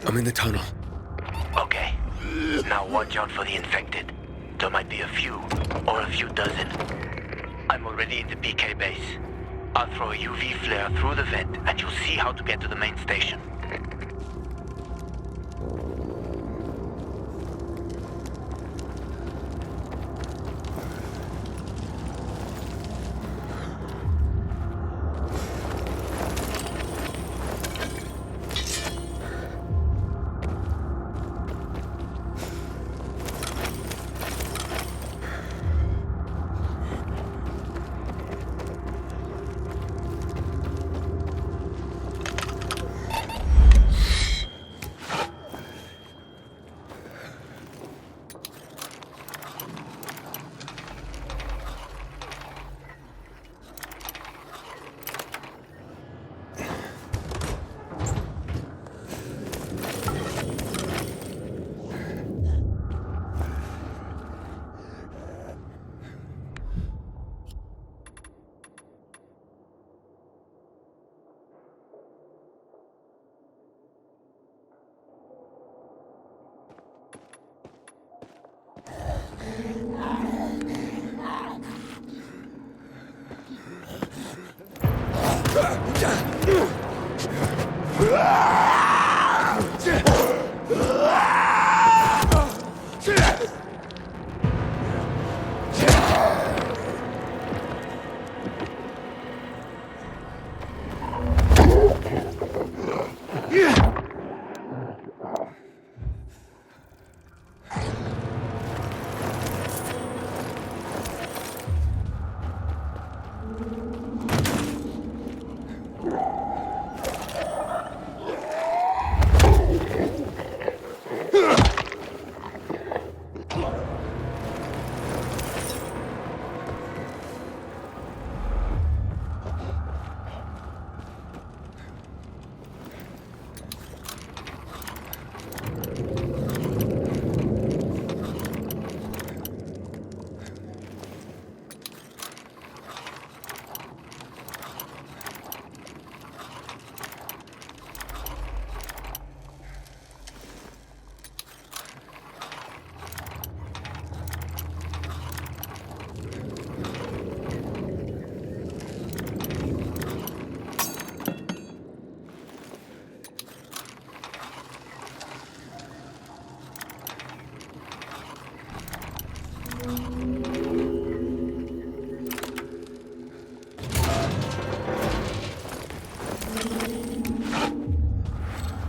I'm in the tunnel. Okay. Now watch out for the infected. There might be a few, or a few dozen. I'm already in the PK base. I'll throw a UV flare through the vent, and you'll see how to get to the main station.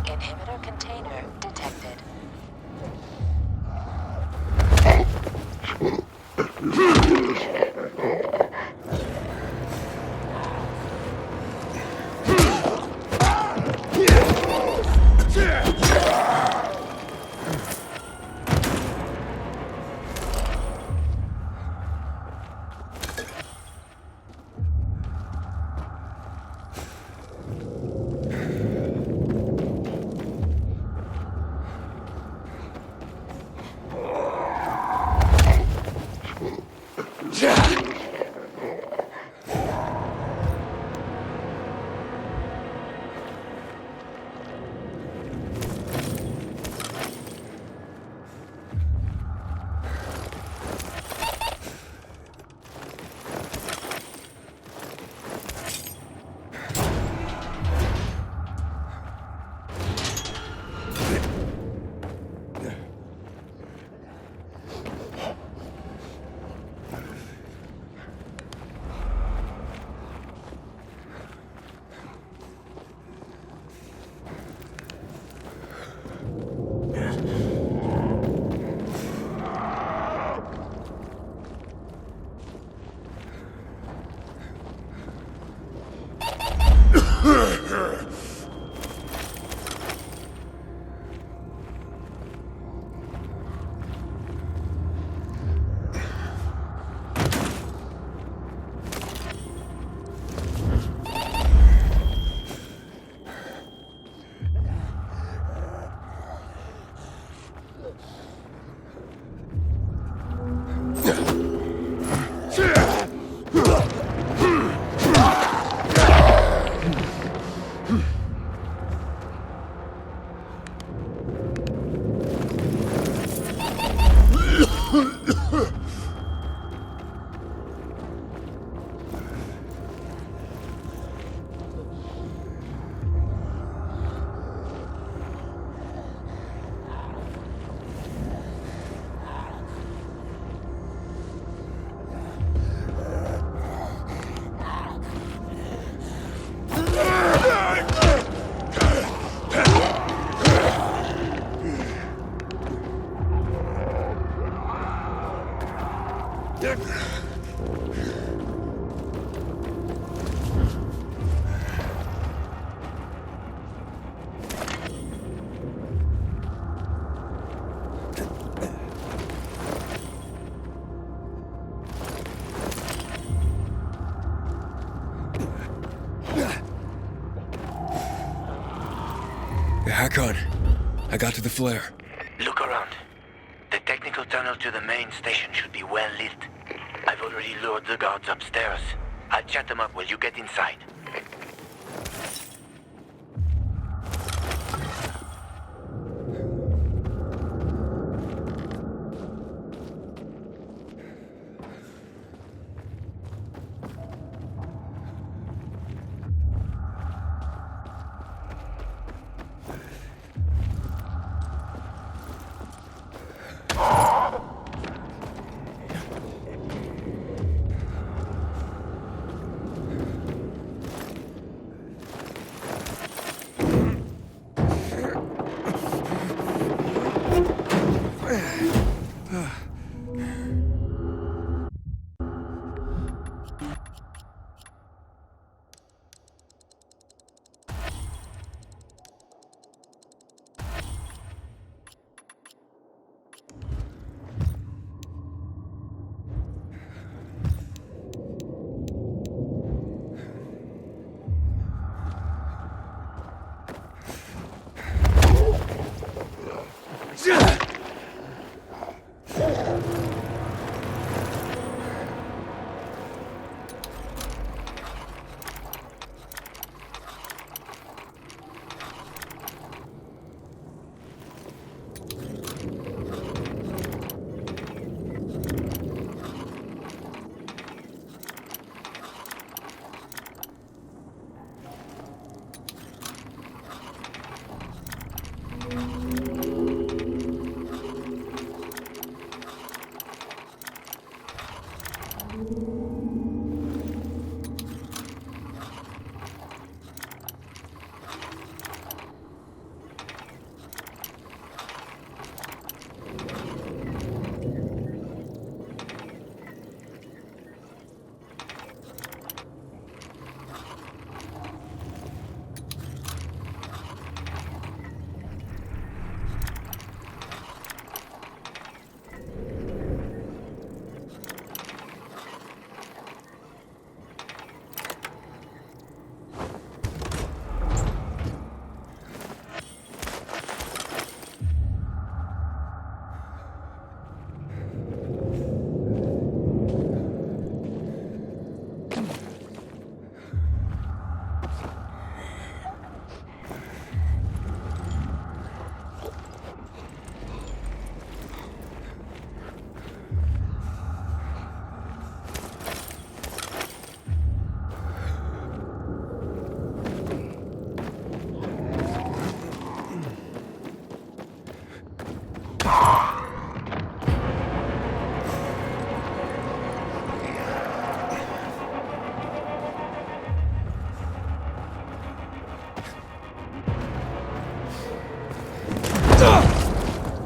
Inhibitor container detected. Hakon, I got to the flare. Look around. The technical tunnel to the main station should be well lit. I've already lured the guards upstairs. I'll chat them up while you get inside.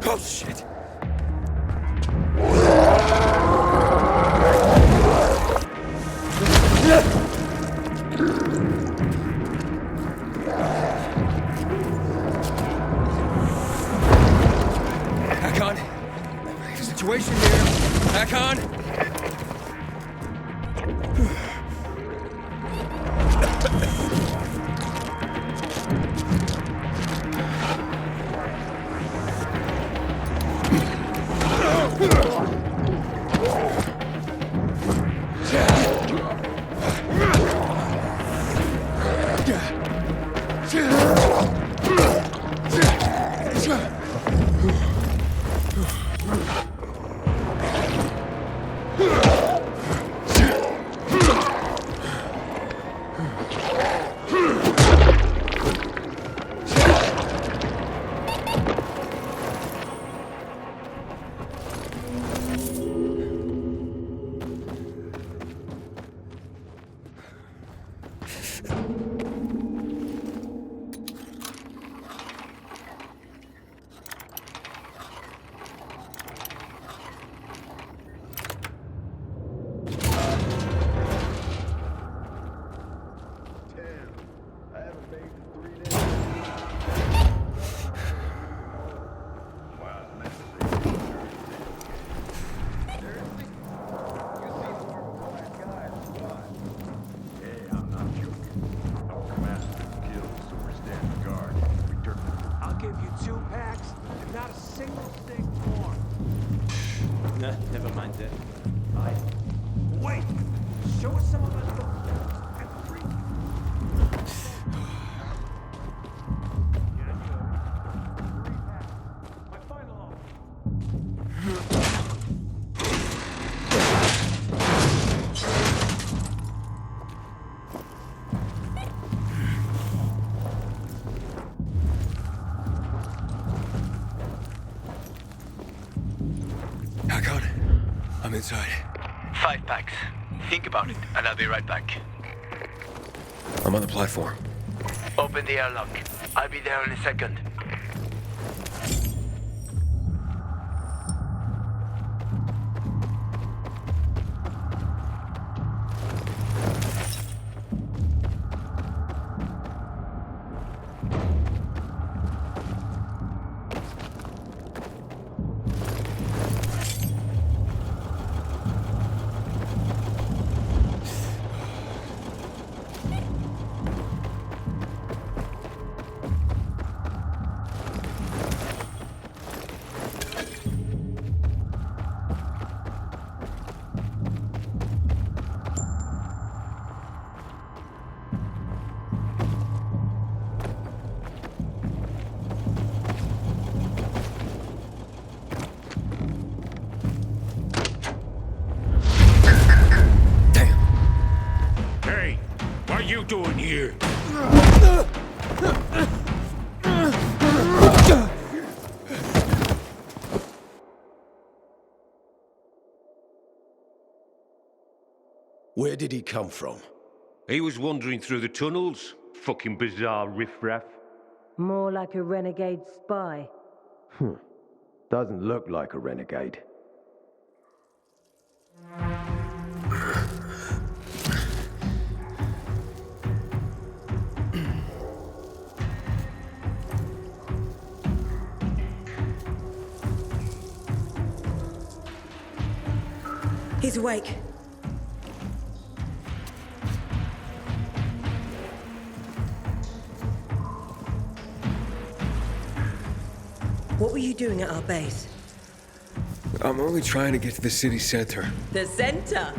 Oh, shit. Hakon, situation here. Hakon. I'll give you 2 packs and not a single thing more. Nah, never mind that. Wait! Show us some of us. Hakon, I'm inside. 5 packs. Think about it, and I'll be right back. I'm on the platform. Open the airlock. I'll be there in a second. Hey, what are you doing here? Where did he come from? He was wandering through the tunnels. Fucking bizarre riffraff. More like a renegade spy. Doesn't look like a renegade. He's awake. What were you doing at our base? I'm only trying to get to the city center. The center?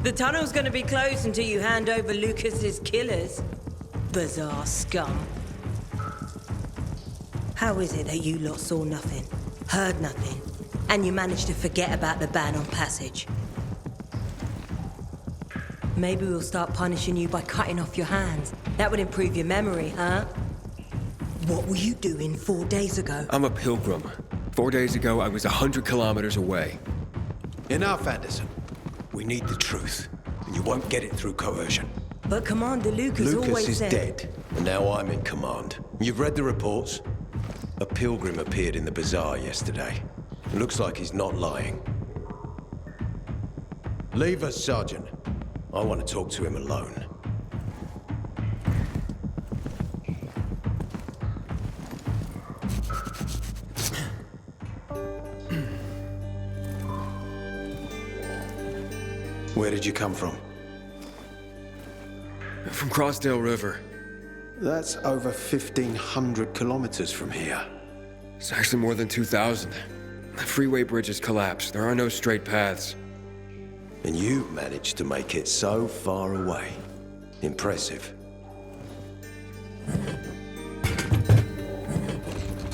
The tunnel's gonna be closed until you hand over Lucas's killers. Bizarre scum. How is it that you lot saw nothing, heard nothing, and you managed to forget about the ban on passage? Maybe we'll start punishing you by cutting off your hands. That would improve your memory, huh? What were you doing 4 days ago? I'm a pilgrim. 4 days ago, I was 100 kilometers away. Enough, Anderson. We need the truth, and you won't get it through coercion. But Commander Lucas always Lucas is said... dead, and now I'm in command. You've read the reports? A pilgrim appeared in the bazaar yesterday. It looks like he's not lying. Leave us, Sergeant. I want to talk to him alone. Where did you come from? From Crossdale River. That's over 1,500 kilometers from here. It's actually more than 2,000. The freeway bridge has collapsed. There are no straight paths. And you managed to make it so far away. Impressive.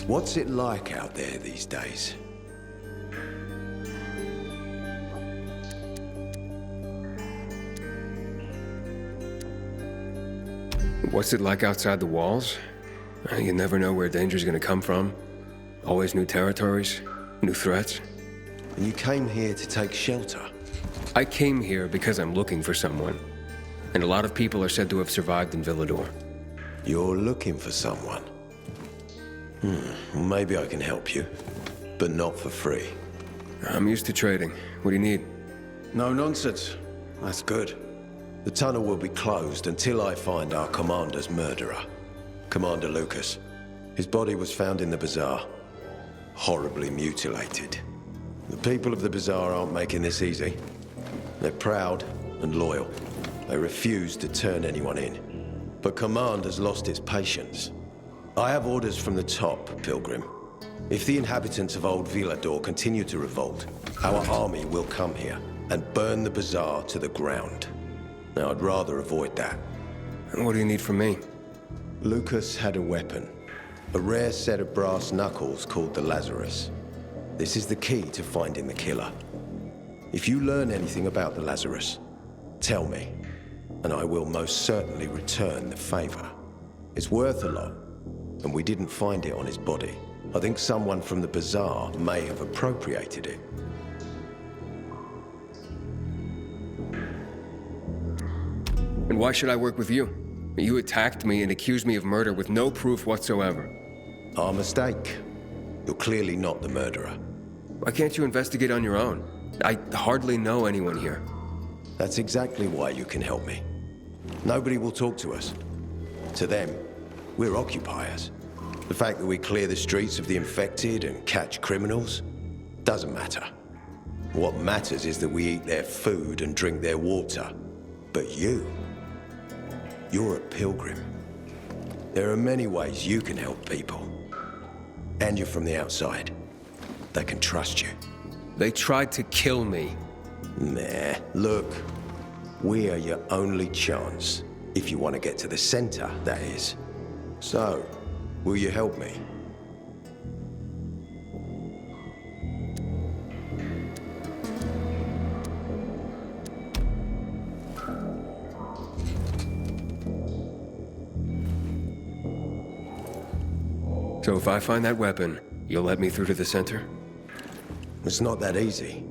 What's it like out there these days? What's it like outside the walls? You never know where danger's gonna come from. Always new territories, new threats. And you came here to take shelter? I came here because I'm looking for someone. And a lot of people are said to have survived in Villador. You're looking for someone? Well, maybe I can help you, but not for free. I'm used to trading. What do you need? No nonsense. That's good. The tunnel will be closed until I find our commander's murderer, Commander Lucas. His body was found in the bazaar, horribly mutilated. The people of the bazaar aren't making this easy. They're proud and loyal. They refuse to turn anyone in. But command has lost its patience. I have orders from the top, Pilgrim. If the inhabitants of Old Villador continue to revolt, our army will come here and burn the bazaar to the ground. Now, I'd rather avoid that. And what do you need from me? Lucas had a weapon. A rare set of brass knuckles called the Lazarus. This is the key to finding the killer. If you learn anything about the Lazarus, tell me, and I will most certainly return the favor. It's worth a lot, and we didn't find it on his body. I think someone from the bazaar may have appropriated it. And why should I work with you? You attacked me and accused me of murder with no proof whatsoever. Our mistake. You're clearly not the murderer. Why can't you investigate on your own? I hardly know anyone here. That's exactly why you can help me. Nobody will talk to us. To them, we're occupiers. The fact that we clear the streets of the infected and catch criminals doesn't matter. What matters is that we eat their food and drink their water. But you're a pilgrim. There are many ways you can help people. And you're from the outside. They can trust you. They tried to kill me. Nah, look. We are your only chance. If you want to get to the center, that is. So, will you help me? So if I find that weapon, you'll let me through to the center? It's not that easy.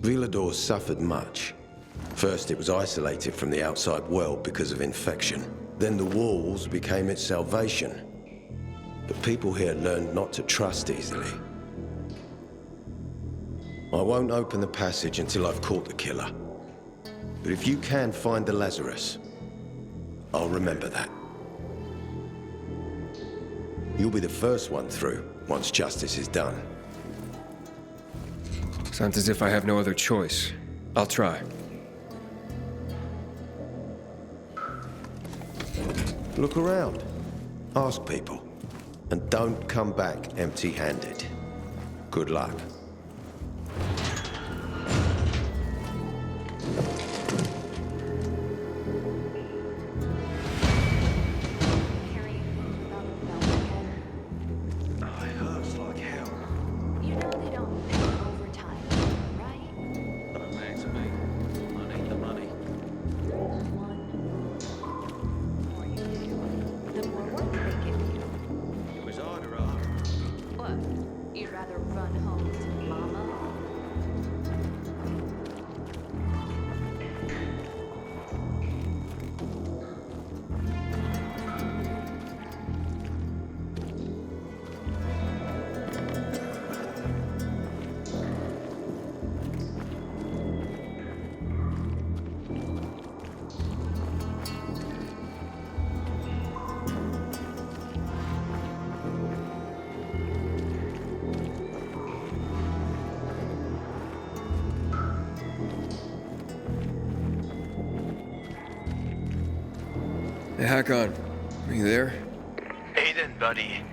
Villador suffered much. First, it was isolated from the outside world because of infection. Then the walls became its salvation. But people here learned not to trust easily. I won't open the passage until I've caught the killer. But if you can find the Lazarus, I'll remember that. You'll be the first one through, once justice is done. Sounds as if I have no other choice. I'll try. Look around. Ask people. And don't come back empty-handed. Good luck. rather run home to mama? Hey, Hakon. Are you there? Aiden, buddy.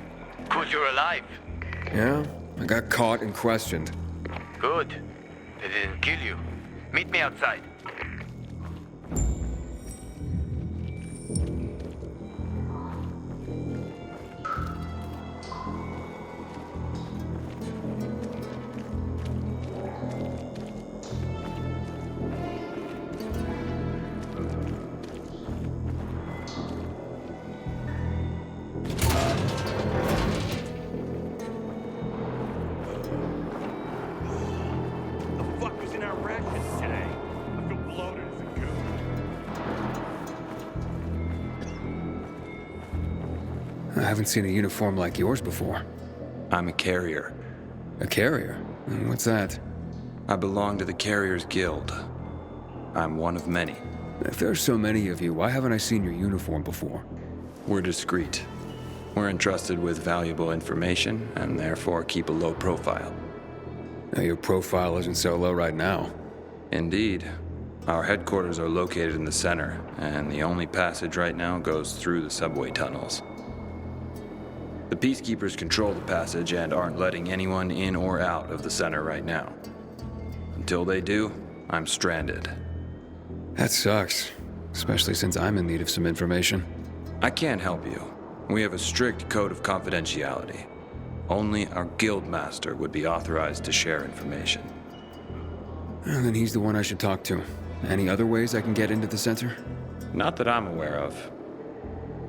Good you're alive. Yeah? I got caught and questioned. Good. They didn't kill you. Meet me outside. The fuck was in our rations today? I feel bloated as a goon. I haven't seen a uniform like yours before. I'm a carrier. A carrier? What's that? I belong to the Carriers Guild. I'm one of many. If there's so many of you, why haven't I seen your uniform before? We're discreet. We're entrusted with valuable information and therefore keep a low profile. Now, your profile isn't so low right now. Indeed. Our headquarters are located in the center, and the only passage right now goes through the subway tunnels. The Peacekeepers control the passage and aren't letting anyone in or out of the center right now. Until they do, I'm stranded. That sucks, especially since I'm in need of some information. I can't help you. We have a strict code of confidentiality. Only our guild master would be authorized to share information. And then he's the one I should talk to. Any other ways I can get into the center? Not that I'm aware of.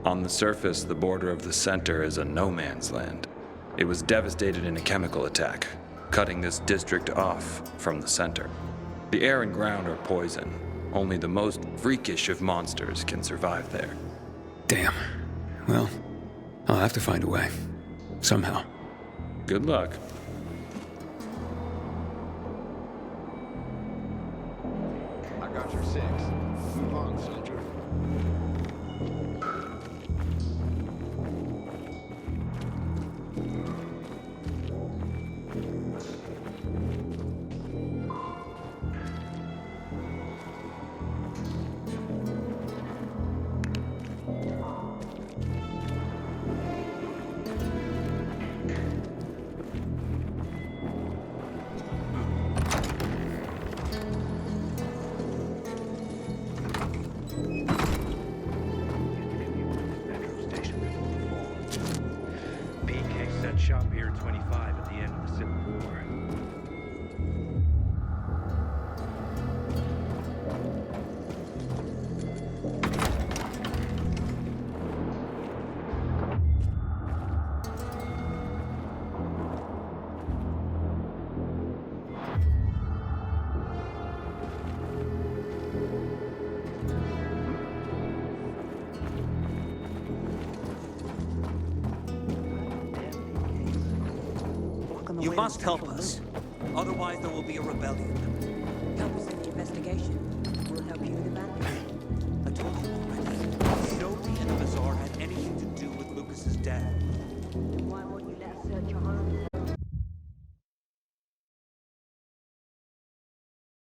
On the surface, the border of the center is a no man's land. It was devastated in a chemical attack, cutting this district off from the center. The air and ground are poison. Only the most freakish of monsters can survive there. Damn. Well, I'll have to find a way. Somehow. Good luck. I got your 6. Move on, soldier. PK set shop here 25 at the end of the Civil War. You must help us. Otherwise, there will be a rebellion. Help us in the investigation. We'll help you in the battle. I told you already. Nobody in the bazaar had anything to do with Lucas's death. Why won't you let us search your home?